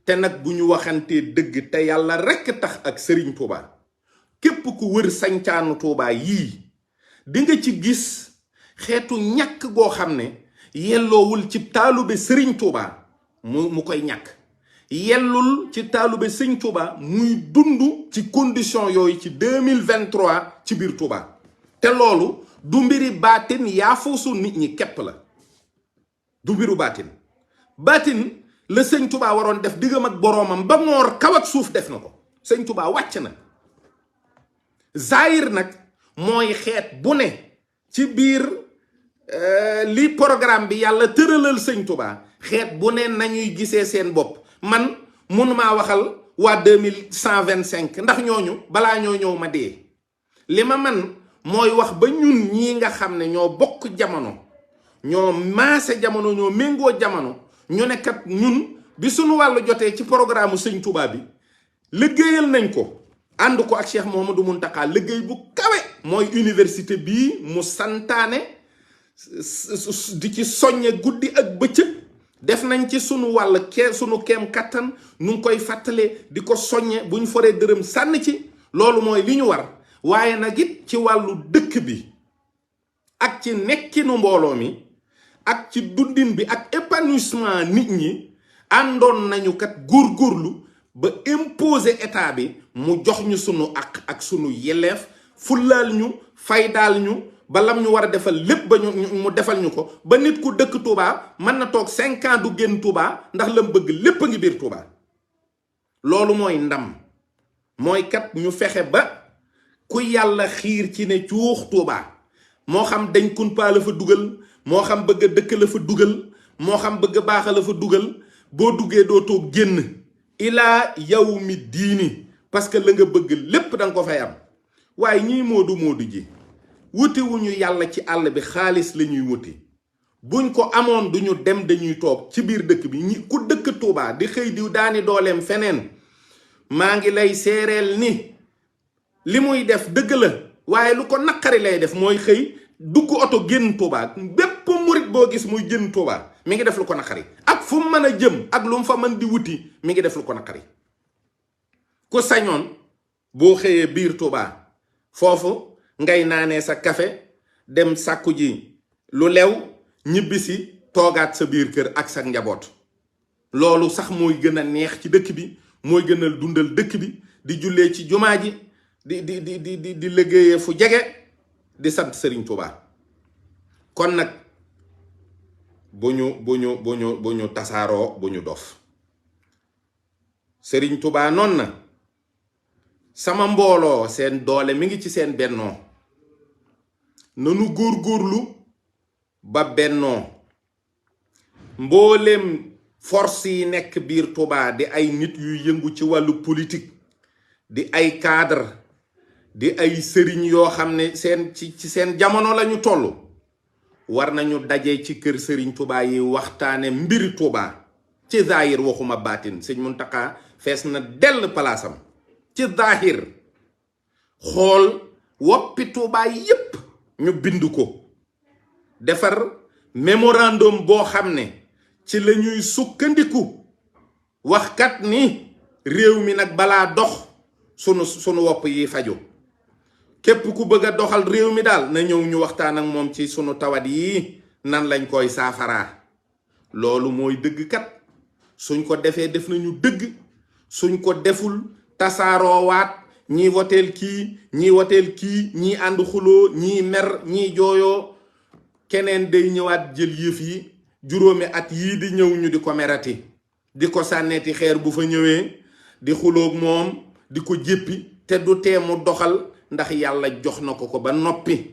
te nag bu ñu waxantee dëgg te yàlla rekk tax ak sëriñ Touba, képp ku wër sancaanu Touba yii di nga ci gis xeetu ñàkk goo xam ne yelloowul ci taalube sëriñ Touba mu koy ñàkk. yellul ci taalube sëriñ Touba muy dund ci condition yooyu ci 2023 ci biir Touba. te loolu du mbiri baatin yaafuusu nit ñi képp la, du mbiru baatin. baatin la sëñ Touba waroon def diggam ak boroomam ba moor kaw ak suuf def na ko. sëñ Touba wàcc na. Zahir nag mooy xeet bu ne ci biir li programme bi yàlla tëralal sëñ Touba, xeet bu ne nañuy gisee seen bopp. man mënumaa waxal waa 2125 ndax ñooñu balaa ñoo ñëw ma dee. li ma man mooy wax ba ñun ñii nga xam ne ñoo bokk jamono, ñoo maase jamono, ñoo méngoo jamono, ñu ne kat ñun bi suñu wàllu jotee ci programme sëñ Touba bi liggéeyal nañ ko, ànd ko ak Cheikh Mouhamadou Mountakha liggéey bu kawe. mooy université bii mu santaane di ci soññe guddi ak bëccëg. def nañ ci sunu wàll sunu keem kattan nu ngi koy fàttalee di ko soññe bu ñu foree dërëm sànni ci. loolu mooy li ñu war. waaye nag it ci wàllu dëkk bi ak ci nekkinu mbooloo mi ak ci dundin bi ak épanouissement nit ñi àndoon nañu kat góorgóorlu ba imposer état bi mu jox ñu sunu ak sunu yelleef, fullaal ñu, faydaal ñu, ba lam ñu war a defal lépp ba mu defal ñu ko. ba nit ku dëkk Touba mën na toog 5 ans du génn Touba ndax lam bëgg lépp a ngi biir Touba. loolu mooy ndam. mooy kat ñu fexe ba ku yàlla xiir ci ne cuux Touba, moo xam dañ kumpa la fa dugal, moo xam bëgg a dëkk la fa dugal, moo xam bëgg baax la fa dugal boo duggee dootoo génn ilaa yawmi diini parce que la nga bëgg lépp danga ko fay am. waaye ñii moodu ji wuti wuñu yàlla ci àll bi xaalis la ñuy wuti buñ ko amoon duñu dem dañuy toog ci biir dëkk bi ñi ku dëkk Touba di xëy di daani dooleem feneen maa ngi lay seereel ni li muy def dëgg la waaye lu ko naqari lay def mooy xëy dugg oto génn Touba. bépp murit boo gis muy génn Touba mi ngi def lu ko naqari ak fu mu mën a jëm ak lu mu fa mën di wuti mi ngi def lu ko naqari. ku sañoon boo xëyee biir Touba foofu ngay naanee sa café dem sàkku ji lu lew ñibbisi toogaat sa biir kër ak sa njaboot. loolu sax mooy gën a neex ci dëkk bi mooy gën a dundal dëkk bi di jullee ci jumaa ji di liggéeyee fu jege di sant Serigne Touba. kon nag bu ñu tasaaroo bu ñu dof. Serigne Touba noon na sama mbooloo seen doole mi ngi ci seen bennoo nanu góorgóorlu ba bennoo. mbooleem force yi nekk biir Touba di ay nit yuy yëngu ci wàllu politique di ay cadre di ay sëriñ yoo xam ne ci seen jamono lañu toll war nañu daje ci kër Serigne Touba yi waxtaane mbiri Touba ci zahir waxuma baatin. sëñ Muntaxa fees na dell palaasam ci zahir xool woppi Touba yépp ñu bind ko defar mémorandum boo xam ne ci la ñuy sukkandiku wax kat ni réew mi nag balaa dox sunu wopp yi faju. képp ku bëgg a doxal réew mi daal na ñëw ñu waxtaan ak moom ci sunu tawat yi nan lañ koy saafaraa. loolu mooy dëgg kat suñ ko defee def nañu dëgg suñ ko deful tasaaroowaat ñii woteel kii ñii ànd xuloo ñii mer ñii jooyoo keneen day ñëwaat jël yëf yi. juróomi at yii di ñëw ñu di ko merati di ko sànneeti xeer bu fa ñëwee di xuloog moom di ko jéppi te du teemu doxal ndax yàlla jox na ko ba noppi.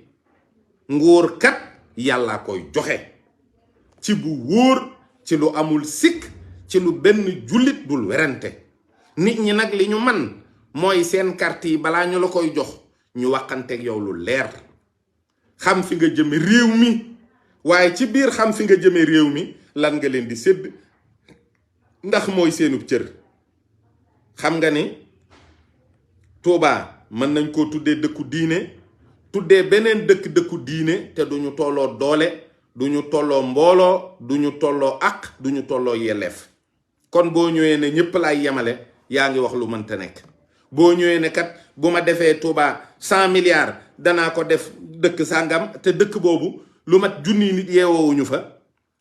nguur kat yàlla koy joxe ci bu wóor ci lu amul sikk ci lu benn jullit dul werante. nit ñi nag li ñu man mooy seen carte yi balaa ñu la koy jox ñu waxanteeg yow lu leer xam fi nga jëme réew mi. waaye ci biir xam fi nga jëmee réew mi lan nga leen di sédd ndax mooy seenub cër. xam nga ni Touba mën nañ koo tuddee dëkku diine tuddee beneen dëkku diine te duñu tolloo doole duñu tolloo mbooloo duñu tolloo àq duñu tolloo yelleef. kon boo ñëwee ne ñépp laay yemale yaa ngi wax lu mënta nekk. boo ñëwee ne kat bu ma defee Touba 100 milliards danaa ko def dëkk sàngam te dëkk boobu lu mat junni nit yeewoowuñu fa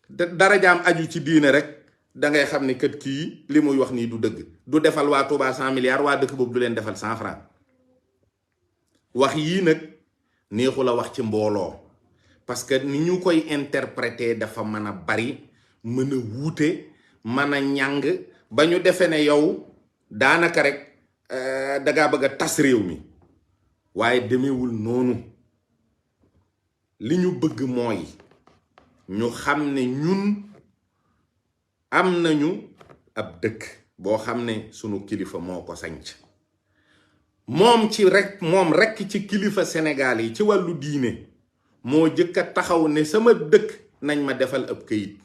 darajaam aju ci diine rek dangay xam ne kat kii li muy wax nii du dëgg. du defal waa Touba 100 milliards waa dëkk boobu du leen defal 100 francs. wax yii nag neexu la wax ci mbooloo parce que ni ñu koy interpréter dafa mën a bari mën a wuute mën a ñàng ba ñu defee ne yow daanaka rek dangaa bëgg a tas réew mi waaye demewul noonu. li ñu bëgg mooy ñu xam ne ñun am nañu ab dëkk boo xam ne sunu kilifa moo ko sanc moom rekk ci kilifa Sénégal yi ci wàllu diine moo jëkk a taxaw ne sama dëkk nañ ma defal ab këyit.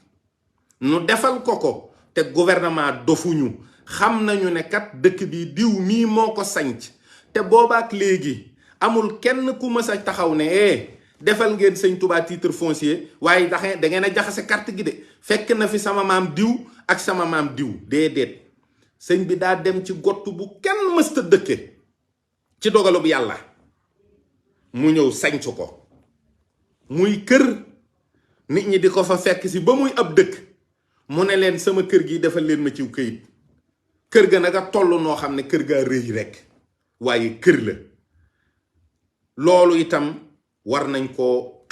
nu defal ko te gouvernement dofuñu xam nañu ne kat dëkk bi diw mii moo ko sanc te boobaak léegi amul kenn ku mës a taxaw ne defal ngeen sëñ Touba titre foncier waaye da ngeen a jaxase carte gi de fekk na fi sama maam diw ak sama maam diw. déedéet sëñ bi daa dem ci gott bu kenn mësta dëkke ci dogalub yàlla mu ñëw sanc ko muy kër nit ñi di ko fa fekk si ba muy ab dëkk mu ne leen sama kër gi defal leen ma ciw këyit. kër ga nag a toll noo xam ne kër gaa rëy rekk waaye kër la. loolu itam war nañ koo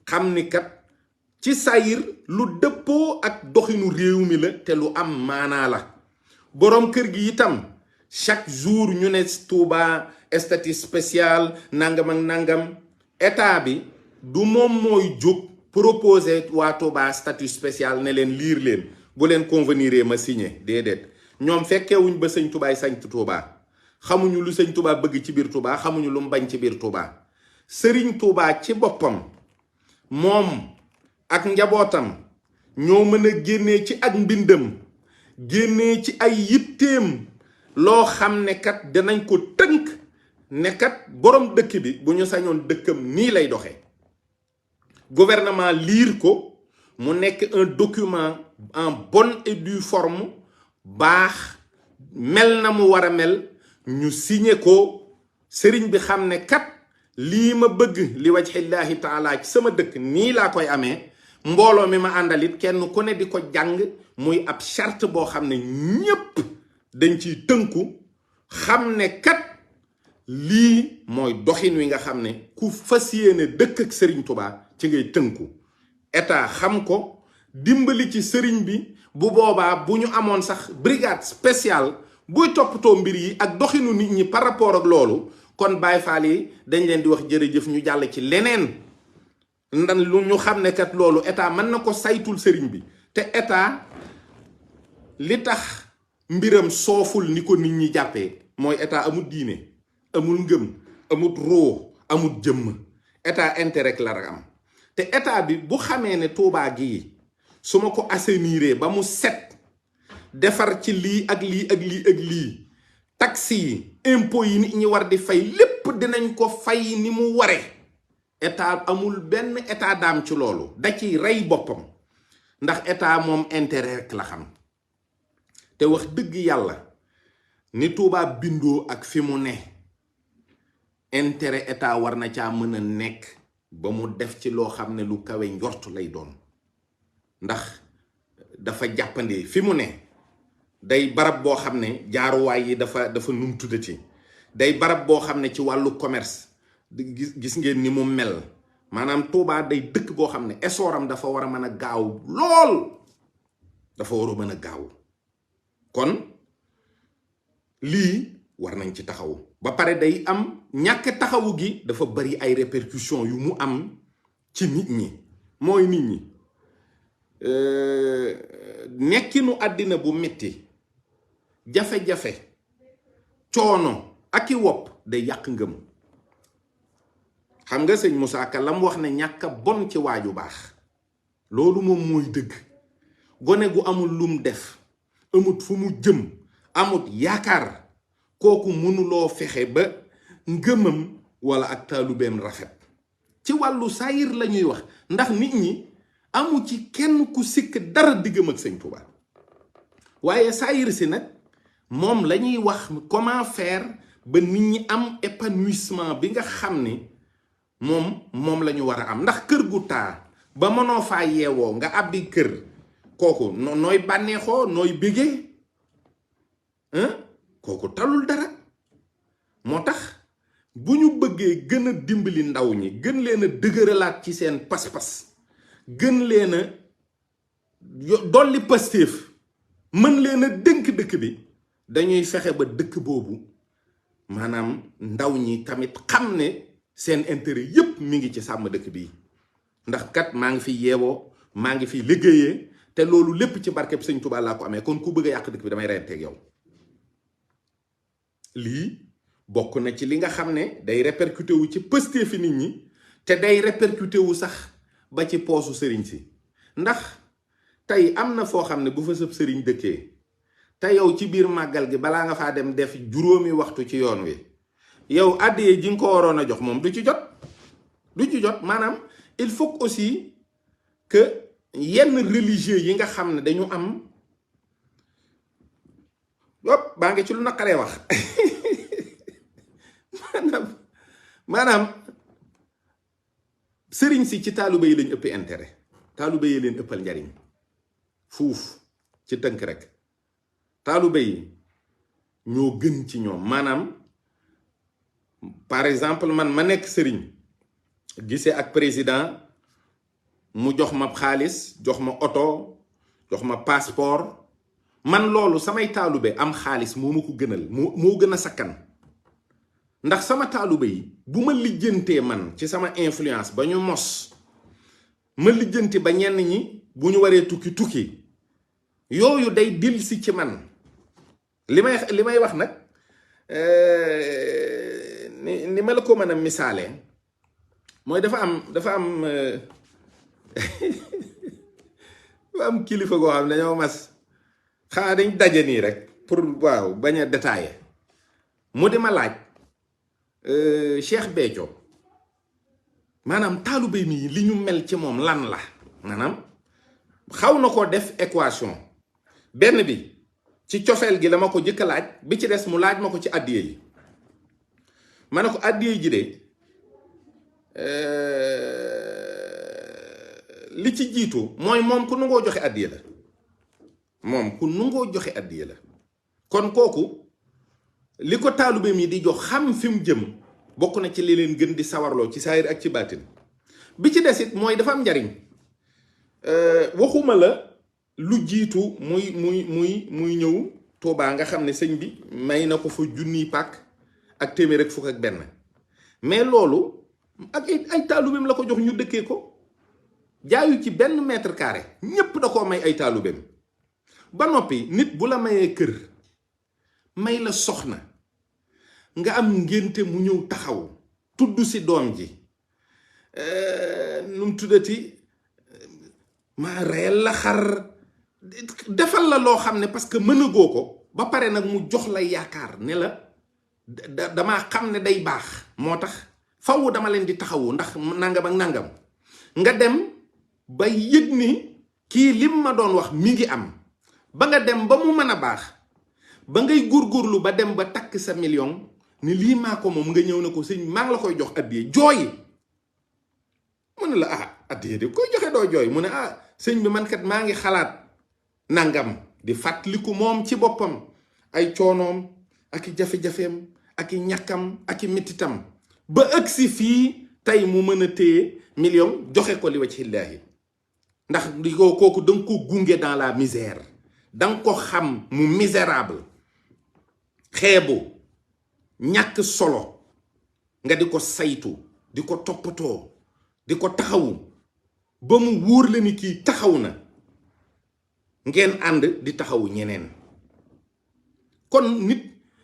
xam ni kat ci sayir lu dëppoo ak doxinu réew mi la te lu am maanaa la. boroom kër gi itam chaque jour ñu ne Touba statut spécial nangam ak nangam état bi du moom mooy jóg proposer waa Touba statut spécial ne leen liir leen bu leen convenir ma signé déedéet ñoom fekkewuñ ba sëñ Toubaay sañ Touba xamuñu lu sëñ Touba bëgg ci biir Touba xamuñu lu mu bañ ci biir Touba sëriñ Touba ci boppam moom ak njabootam ñoo mën a génnee ci ak mbindam génnee ci ay yitteem loo xam ne kat danañ ko tënk ne kat borom dëkk bi bu ñu sañoon dëkkam nii lay doxee gouvernement lire ko mu nekk un document en bonne et due forme baax mel na mu war a mel ñu signé ko sëriñ bi xam ne kat lii ma bëgg li wajhillaahi taala ci sama dëkk nii laa koy amee mbooloo mi ma àndalit kenn ku ne di ko jàng muy ab charte boo xam ne ñépp dañ ciy tënku xam ne kat lii mooy doxin wi nga xam ne ku fas yéene dëkk ak sëriñ Touba ci ngay tënku état xam ko dimbali ci sëriñ bi bu boobaa bu ñu amoon sax brigade spéciale buy toppatoo mbir yi ak doxinu nit ñi par rapport ak loolu kon Baay Faal yi dañ leen di wax jërëjëf ñu jàll ci leneen ndan lu ñu xam ne kat loolu état mën na ko saytul sëriñ bi te état li tax mbiram sooful ni ko nit ñi jàppee mooy état amul diine amul ngëm amul roo amul jëmm état intérêt la rek am te état bi bu xamee ne Touba gii su ma ko assainiree ba mu set defar ci lii ak lii ak lii ak lii taxi yi impôts yi nit ñi war di fay lépp dinañ ko fay ni mu ware état amul benn état d'âme ci loolu da ciy rey boppam ndax état moom intérêt rek la xam te wax dëgg yàlla ni Touba bindoo ak fi mu ne intérêt état war na caa mën a nekk ba mu def ci loo xam ne lu kawe njort lay doon ndax dafa jàppandi fi mu ne day barab boo xam ne jaaruwaay yi dafa num tuddati day barab boo xam ne ci wàllu commerce gis ngeen ni mu mel maanaam Touba day dëkk boo xam ne essooram dafa war a mën a gaaw lool dafa war a mën a gaaw kon lii war nañ ci taxaw ba pare day am ñàkk taxawu gi dafa bari ay répercussions yu mu am ci nit ñi mooy nit ñi nekkinu àddina bu metti jafe-jafe coono ak i wopp day yàq ngëm xam nga sëñ Moussa Ka lam wax ne ñàkk a bon ci waaju baax loolu moom mooy dëgg gone gu amul lum def amut fu mu jëm amut yaakaar kooku mënuloo fexe ba ngëmam wala ak taalubeem rafet ci wàllu saayir la ñuy wax ndax nit ñi amu ci kenn ku sikk dara diggam ak sëñ Touba waaye saayir si nag moom la ñuy wax comment faire ba nit ñi am épanouissement bi nga xam ne moom la ñu war a am ndax kër gu taa ba mënoo faa yeewoo nga abbi kër kooku nooy bànneexoo nooy bégee kooku talul dara moo tax bu ñu bëggee gën a dimbali ndaw ñi gën leen a dëgëralaat ci seen pas-pas gën leen a dolli pastéef mën leen a dénk dëkk bi dañuy fexe ba dëkk boobu maanaam ndaw ñi tamit xam ne seen intérêt yépp mi ngi ci sàmm dëkk bi ndax kat maa ngi fi yeewoo maa ngi fi liggéeyee te loolu lépp ci barkeb sëñ Touba laa ko amee kon ku bëgg a yàq dëkk bi damay reyanteeg yow lii bokk na ci li nga xam ne day répercuté wu ci pëstee fi nit ñi te day répercuté wu sax ba ci poosu sëriñ si ndax tey am na foo xam ne bu fa sëb sëriñ dëkkee te yow ci biir màggal gi balaa nga faa dem def juróomi waxtu ci yoon wi yow àddiyee ji nga ko waroon a jox moom du ci jot maanaam il faut aussi que yenn religieux yi nga xam ne dañu am yop baa ngi ci lu naqaree wax maanaam sëriñ si ci taalibe yi lañ ëpp intérêt taalibe yi leen ëppal njariñ fuuf ci tënk rek taalibe yi ñoo gën ci ñoom maanaam par exemple man ma nekk sëriñ gisee ak président mu jox ma xaalis jox ma oto jox ma passeport man loolu samay taalube am xaalis moo ma ko gënal moo gën a sakkan ndax sama taalube yi bu ma lijjantee man ci sama influence ba ñu mos ma lijjanti ba ñenn ñi bu ñu waree tukki yooyu day dil si ci man li may wax nag ni ma la ko mën a misaalee mooy dafa am dafa am kilifa goo xam ne dañoo mas xanaa dañ daje nii rek pour waaw bañ a détailler mu di ma laaj Cheikh Béthio maanaam taalube mi li ñu mel ci moom lan la maanaam xaw na ko def équation benn bi ci cofeel gi la ma ko jëkk a laaj bi ci des mu laaj ma ko ci addiye yi ma ne ko addiye ji de li ci jiitu mooy moom ku nangoo joxe addiye la moom ku nangoo joxe addiye la kon kooku li ko taalube mi di jox xam fi mu jëm bokk na ci li leen gën di sawarloo ci saayir ak ci baatin bi ci desit mooy dafa am njariñ waxuma la lu jiitu muy ñëw Touba nga xam ne sëñ bi may na ko fa junniy pàkk ak téeméer ak fukk ak benn mais loolu ak ay taalubeem la ko jox ñu dëkkee ko jaayu ci benn mètre carré ñépp da koo may ay taalubeem ba noppi nit bu la mayee kër may la soxna nga am ngénte mu ñëw taxaw tudd si doom ji nu mu tuddati maa reyal la xar defal la loo xam ne parce que mënagoo ko ba pare nag mu jox la yaakaar ne la damaa xam ne day baax moo tax faw dama leen di taxawu ndax nangam ak nangam nga dem ba yëg ni kii lim ma doon wax mi ngi am ba nga dem ba mu mën a baax ba ngay góorgóorlu ba dem ba takk sa million ni lii maa ko moom nga ñëw ne ko sëñ maa ngi la koy jox addiye jooy mu ne la addiye de koy joxe doo jooy mu ne sëñ bi man kat maa ngi xalaat nangam di fàttaliku moom ci boppam ay coonoom ak i jafe-jafeem ak i ñàkkam ak i mettitam ba ëgsi fii tey mu mën a téye million joxe ko li wajhillaahi ndax di ko kooku danga ko gunge dans la misère danga ko xam mu misérable xeebu ñàkk solo nga di ko saytu di ko toppatoo di ko taxawu ba mu wóor la ni kii taxaw na ngeen ànd di taxawu ñeneen kon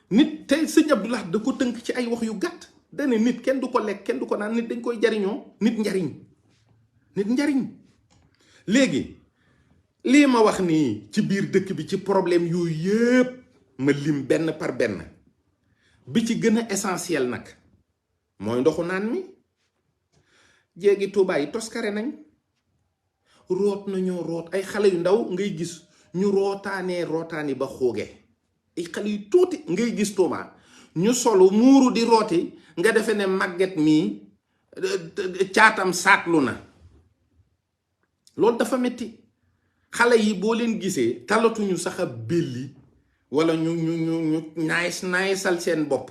nit tey sëñ Abdullah da ko tënk ci ay wax yu gàtt dane nit kenn du ko lekk kenn du ko naan nit dañ koy jariñoo nit njariñ léegi lii ma wax nii ci biir dëkk bi ci problème yooyu yëpp ma lim benn par benn bi ci gën a essentiel nag mooy ndoxu naan mi jéegi Tuubaa yi toskare nañ root nañoo root ay xale yu ndaw ngay gis ñu rootaani ba xooge ay xale yu tuuti ngay gis Tuubaa ñu solu muuru di rooti nga defe ne màgget mii caatam saatlu na loolu dafa metti xale yi boo leen gisee talatuñu sax a belli wala ñu naayisal seen bopp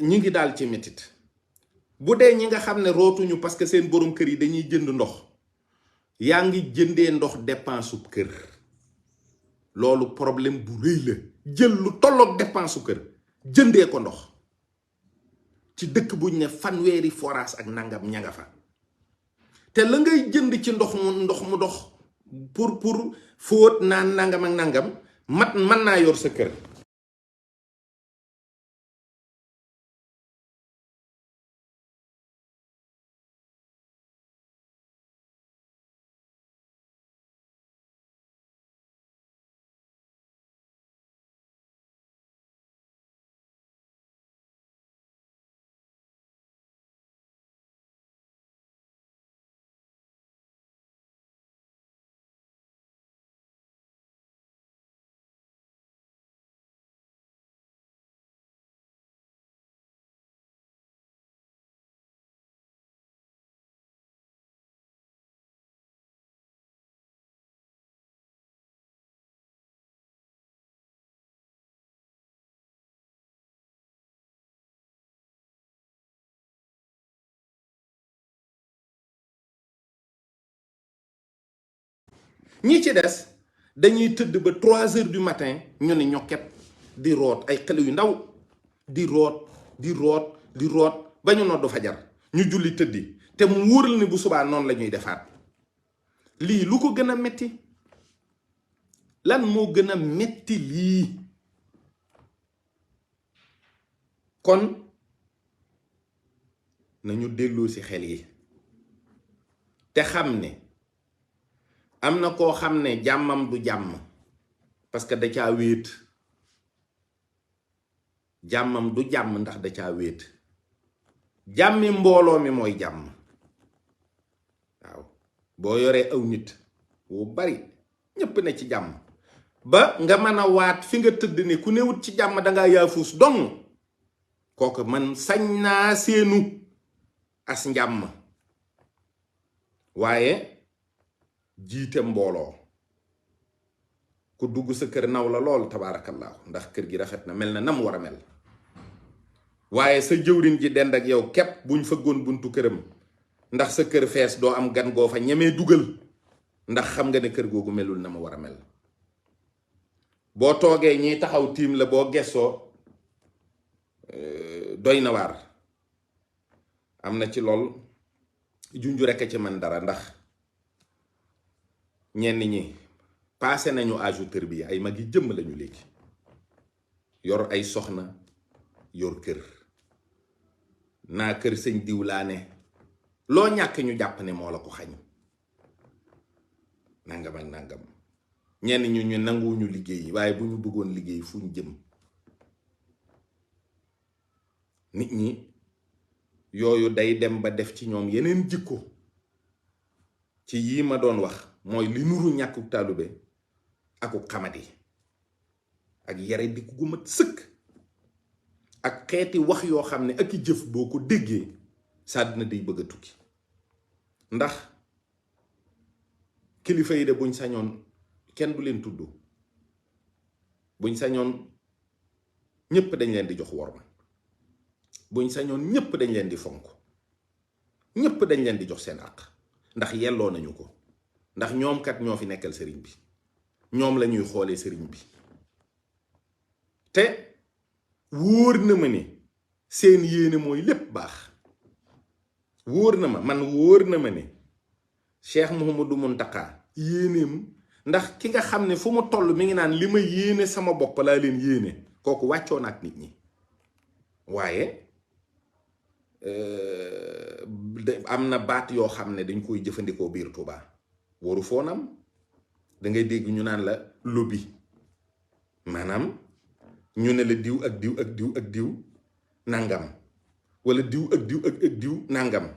ñi ngi daal ci mettit bu dee ñi nga xam ne rootuñu parce que seen borom kër yi dañuy jënd ndox yaa ngi jëndee ndox dépense su kër loolu problème bu rëy la jël lu tolloog dépense su kër jëndee ko ndox ci dëkk buñ ne fanweeri forage ak nangam ña nga fa te la ngay jënd ci ndox mu dox pour fóot naan nangam ak nangam mën naa yor sa kër. ñi ci des dañuy tëdd ba 3 heures du matin ñu ne ñokket di root ay xale yu ndaw di root ba ñu noddu fajar ñu julli tëddi te mu wóoral ni bu subaa noonu la ñuy defaat. lii lu ko gën a metti? lan moo gën a metti lii? kon nañu delloo ci xel yi te xam ne am na koo xam ne jàmmam du jàmm parce que da caa wéet. jàmmam du jàmm ndax da caa wéet. jàmmi mbooloo mi mooy jàmm. waaw boo yoree aw nit wu bari ñépp ne ci jàmm ba nga mën a waat fi nga tëdd ne ku newut ci jàmm dangaa yaafuus dong kooku man sañ naa seenu as njàmm. waaye jiite mbooloo ku dugg sa kër naw la lool tabaarakallaahu ndax kër gi rafet na mel na nam war a mel, waaye sa jëwriñ ji dend ak yow képp buñ fëggoon buntu këram ndax sa kër fees doo am gan goo fa ñemee dugal ndax xam nga ne kër googu melul na mu war a mel. boo toogee ñiy taxaw tiim la boo gessoo doy na waar. am na ci lool junju rekk ci man dara ndax ñenn ñi paase nañu âge bi ay mag yi jëmm lañu léegi yor ay soxna yor kër naa kër sëñ diw laa ne loo ñàkk ñu jàpp ne moo la ko xañ nangam ak nangam. ñenn ñu nanguwuñu liggéey waaye bu ñu bëggoon liggéey fu ñu jëm. nit ñi yooyu day dem ba def ci ñoom yeneen jikko ci yii ma doon wax mooy li nuru ñàkku taalube aku xamadi ak yare di gu mat sëkk ak xeeti wax yoo xam ne ak i jëf boo ko déggee sa àddina day bëgg a tukki. ndax kilifa yi de buñ sañoon kenn du leen tudd, buñ sañoon ñépp dañ leen di jox worma, buñ sañoon ñépp dañ leen di fonk, ñépp dañ leen di jox seen àq ndax yelloo nañu ko. ndax ñoom kat ñoo fi nekkal sëriñ bi, ñoom la ñuy xoolee sëriñ bi. te wóor na ma ni seen yéene mooy lépp baax. wóor na ma man wóor na ma ne Cheikh Mouhamadou Mountakha yéeneem, ndax ki nga xam ne fu mu toll mi ngi naan li ma yéene sama bopp laa leen yéene, kooku wàccoo na ak nit ñi. waaye am na baat yoo xam ne dañ koy jëfandikoo biir Touba waru foonam. da ngay dégg ñu naan la lobby, maanaam ñu ne la diw ak diw ak diw ak diw nangam, wala diw ak diw ak diw nangam,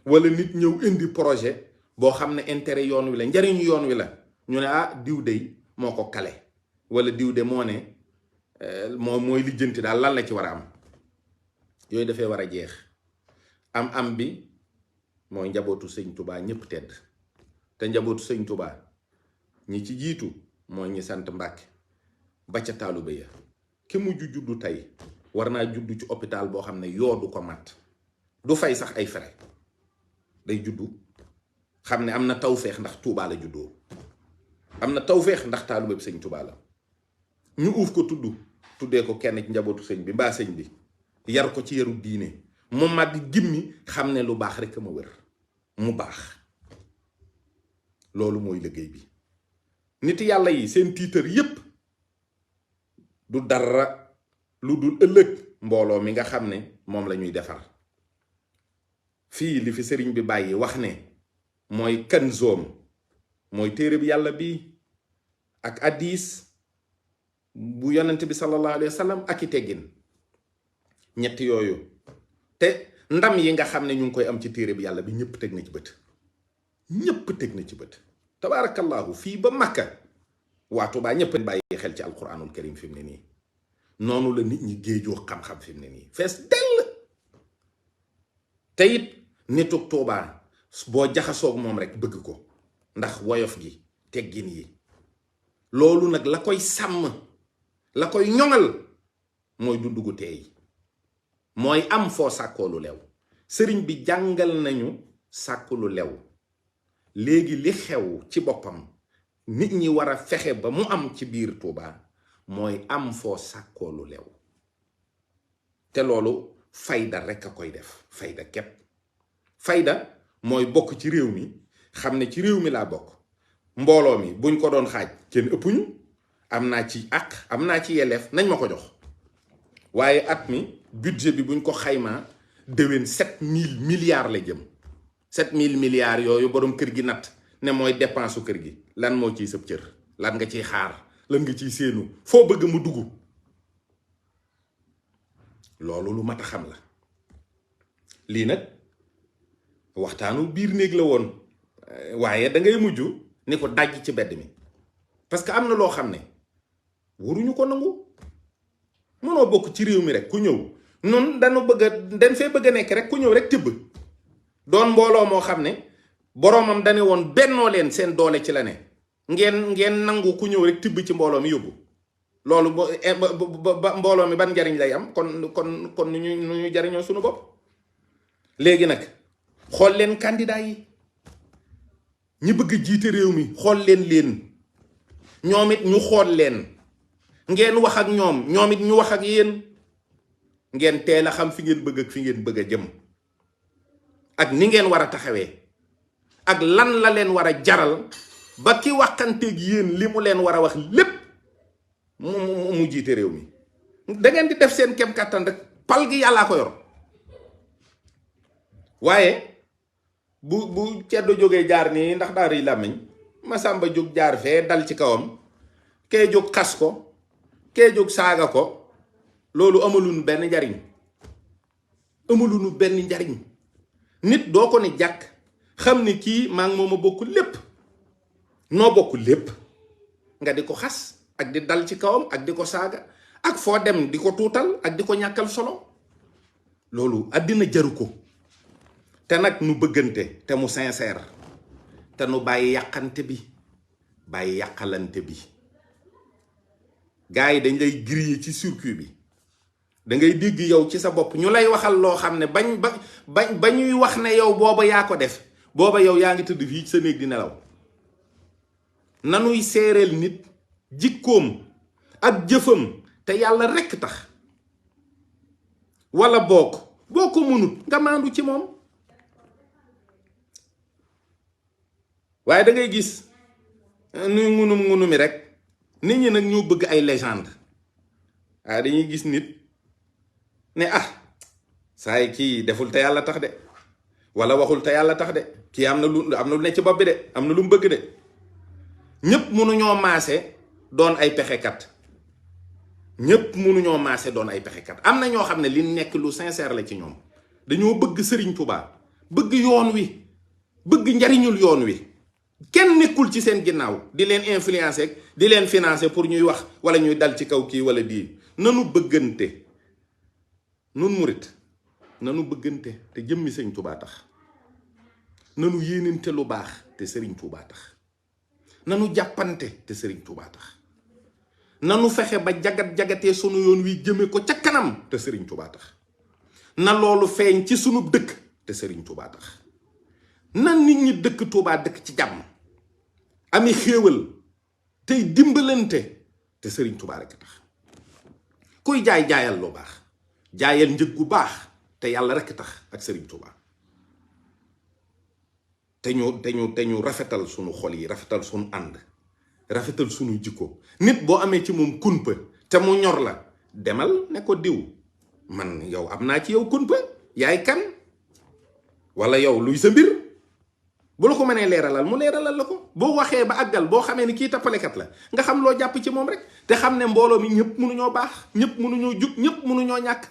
wala nit ñëw indi projet boo xam ne intérêt yoon wi la, njariñu yoon wi la, ñu ne ah diw de moo ko kale, wala diw de moo ne mooy lijjanti daal lan la ci war a am. yooyu dafay war a jeex. am bi mooy njabootu sëñ Touba ñëpp tedd, te njabootu sëñ Touba ñi ci jiitu mooy ñi sant Mbàkke ba ca taalube ya. ki mujj juddu tey war naa juddu ci hôpital boo xam ne yoo du ko mat, du fay sax ay frais, day juddu xam ne am na tawféex ndax Touba la juddoo, am na tawféex ndax taalube bi sëñ Touba la. ñu uuf ko tuddee ko kenn ci njabootu sëñ bi mbaa sëñ bi, yar ko ci yaru diine, mu màgg gimmi xam ne lu baax rek ma wër mu baax. loolu mooy liggéey bi. nit yàlla yi seen tiitër yépp du dara lu dul ëllëg mbooloo mi nga xam ne moom la ñuy defar. fii li fi sëriñ bi bàyyi wax ne mooy kanzoom, mooy téere bi yàlla bi ak hadiis bu yonent bi sallallahu alayhi wa sallam ak i teggin. ñett yooyu te ndam yi nga xam ne ñu ngi koy am ci téere bi yàlla bi ñëpp teg na ci bët, ñëpp teg na ci bët. tabaarakallaahu fii ba Makka waa Tuubaa ñëpp bàyyi xel ci alquranul karim fi mu ne nii. noonu la nit ñi géejoo xam-xam fi mu ne nii fees dell. te it nituk Tuubaa boo jaxasoog moom rek bëgg ko ndax woyof gi, teggin yi. loolu nag la koy sàmm, la koy ñoŋal mooy dundu gu teey, mooy am foo sàkkoo lu lew. sëriñ bi jàngal nañu sàkku lu lew. léegi li xew ci boppam nit ñi war a fexe ba mu am ci biir Touba mooy am foo sàkkoo lu lew. te loolu fayda rekk a koy def, fayda képp. fayda mooy bokk ci réew mi xam ne ci réew mi laa bokk. mbooloo mi buñ ko doon xaaj kenn ëppuñu, am naa ci àq am naa ci yelleef nañ ma ko jox. waaye at mi budget bi buñ ko xaymaa déwén 7000 milliards la jëm. 7000 milliards yooyu borom kër gi natt ne mooy dépense su kër gi, lan moo ciy sëb cër, lan nga ciy xaar, lan nga ciy séenu, foo bëgg mu dugg. loolu lu mat a xam la. lii nag waxtaanu biir néeg la woon, waaye da ngay mujj ni ko dajj ci bedd mi, parce que am na loo xam ne waruñu ko nangu. mënoo bokk ci réew mi rek ku ñëw nun dañ fee bëgg a nekk rek ku ñëw rek tibb. doon mbooloo moo xam ne boroomam dane woon bennoo leen seen doole ci la ne, ngeen nangu ku ñëw rek tibb ci mbooloo mi yóbbu. loolu mbooloo mi ban njariñ lay am? kon nu ñu jariñoo suñu bopp. léegi nag xool leen candidat yi ñi bëgg jiite réew mi, xool leen ñoom it ñu xool leen, ngeen wax ak ñoom it ñu wax ak yéen, ngeen teel a xam fi ngeen bëgg ak fi ngeen bëgg a jëm, ak ni ngeen war a taxawee, ak lan la leen war a jaral ba ki waxanteeg yéen li mu leen war a wax lépp mu jiite réew mi. da ngeen di def seen kem kàttan rek, pal gi yàllaa ko yor. waaye bu ceddo jógee jaar nii ndax daa rëy làmmiñ, Masamba jóg jaar fee dal ci kawam, kee jóg xas ko, kee jóg saaga ko, loolu amaluñu benn njariñ. amaluñu benn njariñ. nit doo ko ne jàkk xam ne kii maa ngi moom a bokk lépp, noo bokk lépp, nga di ko xas ak di dal ci kawam ak di ko saaga ak foo dem di ko tuutal ak di ko ñàkkal solo. loolu àddina jaru ko. te nag nu bëggante te mu sincère, te nu bàyyi yàqante bi, bàyyi yàqalante bi. gars yi dañ lay griller ci circuit bi, da ngay dégg yow ci sa bopp ñu lay waxal loo xam ne ba ñuy wax ne yow booba yaa ko def, booba yow yaa ngi tëdd fii ci sa néeg di nelaw. nanuy séeréel nit jikkoom ak jëfam te yàlla rekk tax, wala boo ko mënut nga maandu ci moom. waaye da ngay gis nuy ngunumi rek. nit ñi nag ñoo bëgg ay légende. waaye dañuy gis nit ne saay kii deful te yàlla tax de, wala waxul te yàlla tax de, kii am na lu ne ci bopp bi de, am na lu mu bëgg de. ñépp mënuñoo maase doon ay pexekat. ñépp mënuñoo maase doon ay pexekat. am na ñoo xam ne li nekk lu sincère la ci ñoom. dañoo bëgg Sëriñ Tuubaa, bëgg yoon wi, bëgg njariñul yoon wi. kenn nekkul ci seen ginnaaw di leen influencer di leen financer pour ñuy wax wala ñuy dal ci kaw kii wala di. nanu bëggante, nun murit nanu bëggante te jëmmi Sëriñ Tuubaa tax. nanu yéenante lu baax te Sëriñ Tuubaa tax. nanu jàppante te Sëriñ Tuubaa tax. nanu fexe ba jagatee sunu yoon wi jëme ko ca kanam te Sëriñ Tuubaa tax. na loolu feeñ ci sunu dëkk te Sëriñ Tuubaa tax. na nit ñi dëkk Tuubaa dëkk ci jàmm, ami xéewal tey dimbalante te Sëriñ Tuubaa rekk tax. kuy jaayal lu baax, jaayal njëg gu baax te yàlla rekk tax ak Sëriñ Tuubaa. te ñu rafetal sunu xol yi, rafetal sunu ànd, rafetal sunu jikko. nit boo amee ci moom kunpa te mu ñor la, demal ne ko diw, man yow am naa ci yow kunpa, yaay kan, wala yow luy sa mbir. bu la ko mënee leeralal mu leeralal la ko. boo waxee ba àggal, boo xamee ni kii tappalekat la, nga xam loo jàpp ci moom rek. te xam ne mbooloo mi ñëpp mënuñoo baax, ñëpp mënuñoo jub, ñëpp mënuñoo ñàkk,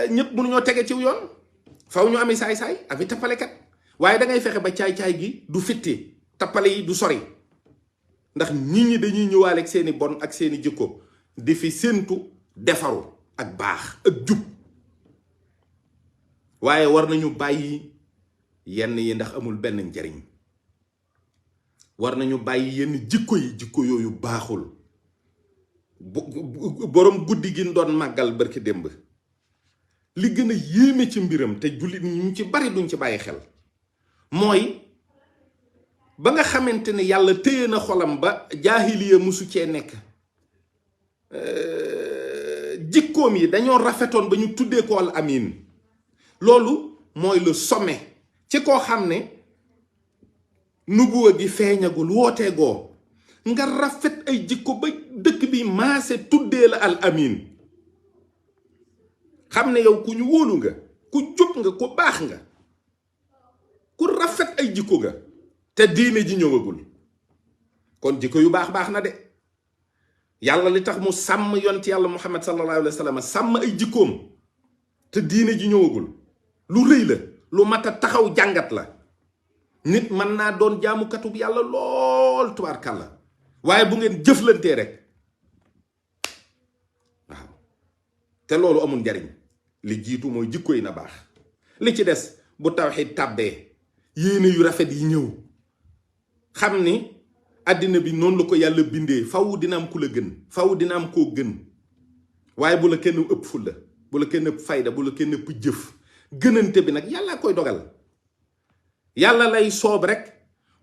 ñëpp mënuñoo tege ciw yoon. faw ñu ami saay-saay, ami tappalekat. waaye da ngay fexe ba caay-caay gi du fitti, tappale yi du sori. ndax nit ñi dañuy ñëwaale ak seeni bon ak seeni jikko di fi séentu defaru ak baax ak jub. waaye war nañu bàyyi yenn yi ndax amul benn njariñ. war nañu bàyyi yenn jikko yi, jikko yooyu baaxul. borom guddi gi doon màggal barki démb, li gën a yéeme ci mbiram te jullit ñu ci bari duñ ci bàyyi xel, mooy ba nga xamante ne yàlla téye na xolam ba jaahiliya musu cee nekk. jikkoom yi dañoo rafetoon ba ñu tuddee ko al amin. loolu mooy le sommet ci koo xam ne nubuwa gi feeñagul wootee goo nga rafet ay jikko ba dëkk bi maase tuddee la al amin xam ne yow ku ñu wóolu nga ku jub nga ku baax nga ku rafet ay jikko nga te diine ji ñëwagul kon jikko yu baax na de yàlla li tax mu sàmm yont yàlla muhammad sallallahu alayhi wa sallam sàmm ay jikkoom te diine ji ñëwagul lu rëy la lu mat a taxaw jàngat la nit mën naa doon jaamukatub yàlla lool tubaarkàlla waaye bu ngeen jëflantee rek waaw te loolu amul njariñ li jiitu mooy jikko yi na baax li ci des bu tawxiid tàbbee yéene yu rafet yi ñëw xam ni àddina bi noonu la ko yàlla bindee faw dina am ku la gën faw dina am koo gën waaye bu la kenn ëpp fulla bu la kenn ëpp fayda bu la kenn ëpp jëf gënante bi nag yàlla koy dogal yàlla lay soob rek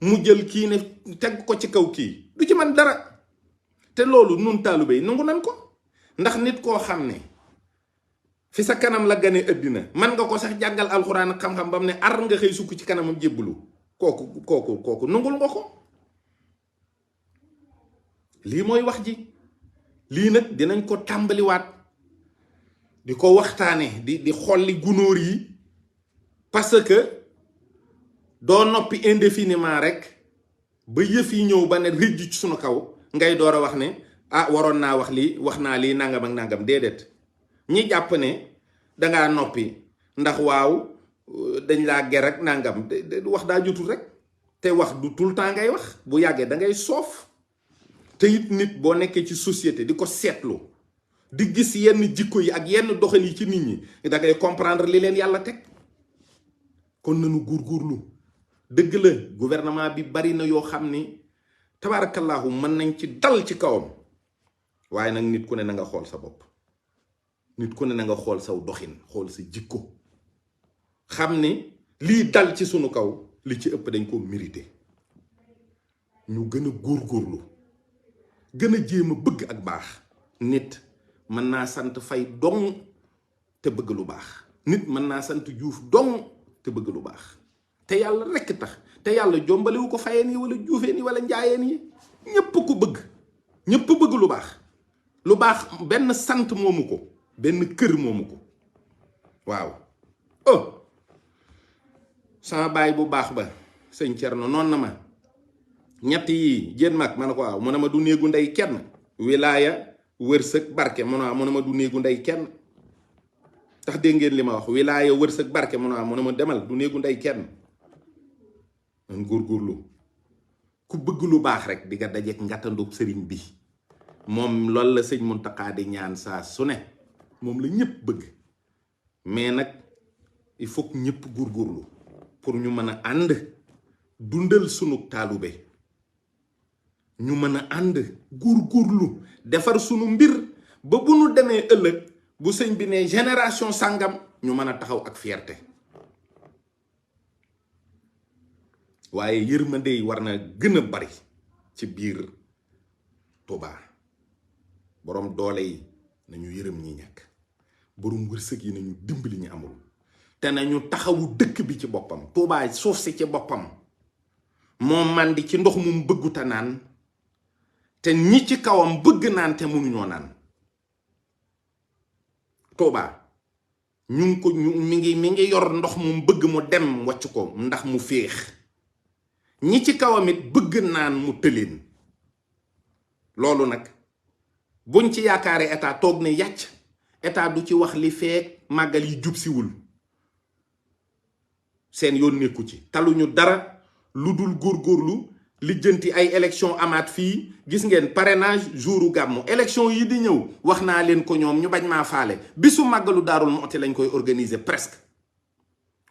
mu jël kii ne teg ko ci kaw kii du ci man dara te loolu nun taalibe yi nangu nan ko ndax nit koo xam ne fi sa kanam la gane àddina man nga ko sax jàngal alxuraan ak xam-xam bam ne ar nga xëy sukk ci kanamam jébbalu kooku nangul nga ko lii mooy wax ji lii nag dinañ ko tàmbaliwaat di ko waxtaane di xolli gunóor yi parce que doo noppi indéfiniment rek ba yëf yi ñëw ba ne rëjj ci sunu kaw ngay door a wax ne ah waroon naa wax lii wax naa lii nangam ak nangam déedéet ñi jàpp ne dangaa noppi ndax waaw dañ laa ger ak nangam wax daa jotul rek te wax du tout le temps ngay wax bu yàggee da ngay soof te it nit boo nekkee ci société di ko seetlu di gis yenn jikko yi ak yenn doxal yi ci nit ñi da ngay comprendre li leen yàlla teg kon nañu góorgóorlu dëgg la gouvernement bi bari na yoo xam ni tabaarakallaahu mën nañ ci dal ci kawam waaye nag nit ku ne na nga xool sa bopp nit ku ne na nga xool saw doxin xool sa jikko xam ni lii dal ci sunu kaw li ci ëpp dañ ko mérité ñu gën a góorgóorlu gën a jéem a bëgg ak baax nit mën naa sant Fay dong te bëgg lu baax nit mën naa sant Juuf dong te bëgg lu baax te yàlla rekk tax te yàlla jombalewu ko Fayeen yi wala Juufeen yi wala Njaayeen yi ñépp ko bëgg ñépp bëgg lu baax benn sant moomu ko benn kër moomu ko waaw sama baay bu baax ba sëñ Cerno noon na ma ñett yi jën mag ma ne ko waaw mu ne ma du néegu ndey kenn wilaaya wërsëg barke mu ne ma du néegu ndey kenn tax dégg ngeen li ma wax wilaaya wërsëg barke mu ne ma demal du néegu ndey kenn man góorgóorlu ku bëgg lu baax rek di nga dajeek ngàttandub sëriñ bi moom loolu la sëñ Muntaxa di ñaan saa su ne moom la ñëpp bëgg mais nag il faut que ñëpp góorgóorlu pour ñu mën a ànd dundal sunu taalube ñu mën a ànd góorgóorlu defar sunu mbir ba bu nu demee ëllëg bu sëñ bi ne génération sàngam ñu mën a taxaw ak fierté waaye yërmande yi war na gën a bari ci biir Touba boroom doole yi nañu yërëm ñi ñàkk boroom wërsëg yi nañu dimbali ñu amul te nañu taxawu dëkk bi ci boppam Touba suuf si ci boppam moom man di ci ndox mu bëgguta naan te ñi ci kawam bëgg naan te mënuñoo naan Touba mi ngi yor ndox mu bëgg mu dem wàcc ko ndax mu féex ñi ci kawam it bëgg naan mu tëleen loolu nag buñ ci yaakaaree état toog ne yàcc état du ci wax li feek màggal yi jub siwul seen yoon nekku ci taluñu dara lu dul góorgóorlu lijjanti ay élection amaat fii gis ngeen parrainage jouru gàmmu élection yi di ñëw wax naa leen ko ñoom ñu bañ maa faale bisu màggalu Daarul Muxti lañ koy organiser presque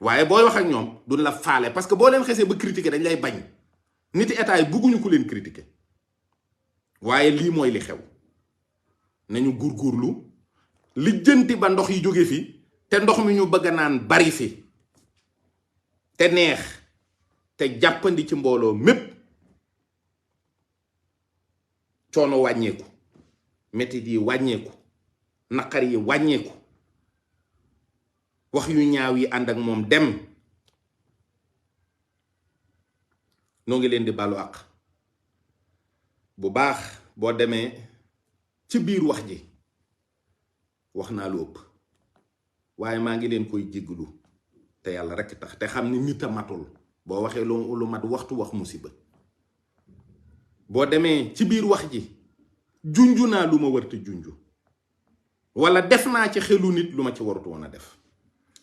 waaye booy wax ak ñoom duñ la faale parce que boo leen xesee ba critiquer dañ lay bañ niti état yi bugguñu ku leen critiquer waaye lii mooy li xew nañu góorgóorlu lijjanti ba ndox yi jóge fi te ndox mi ñu bëgg naan bari fi te neex te jàppandi ci mbooloo mépp coono wàññeeku metit yi wàññeeku naqar yi wàññeeku wax yu ñaaw yi ànd ak moom dem noo ngi leen di balu àq bu baax. boo demee ci biir wax ji wax naa lu ëpp, waaye maa ngi leen koy jégglu te yàlla rekk tax, te xam ni nit a matul. boo waxee lu mat waxtu wax musiba. boo demee ci biir wax ji junju naa lu ma warta junju, wala def naa ci xelu nit lu ma ci warut woon a def,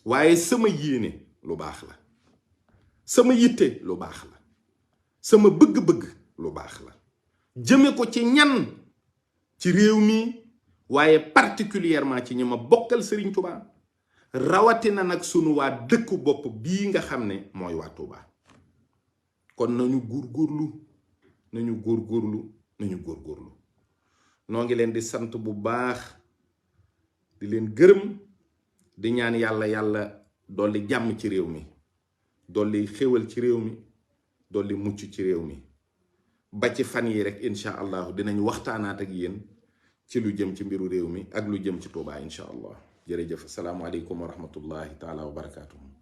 waaye sama yéene lu baax la, sama yitte lu baax la, sama bëgg-bëgg lu baax la, jëme ko ci ñan ci réew mi, waaye particulièrement ci ñi ma bokkal Serigne Touba, rawatina nag sunu waa dëkku bopp bii nga xam ne mooy waa Touba. kon nañu góorgóorlu. noo ngi leen di sant bu baax, di leen gërëm, di ñaan yàlla dolli jàmm ci réew mi, dolli xéwal ci réew mi, dolli mucc ci réew mi. ba ci fan yi rek incha allah dinañ waxtaanaat ak yéen ci lu jëm ci mbiru réew mi ak lu jëm ci Touba incha allah. jërëjëf, asalaamualeykum wa rahmatullahi taala wa barakaatuhu.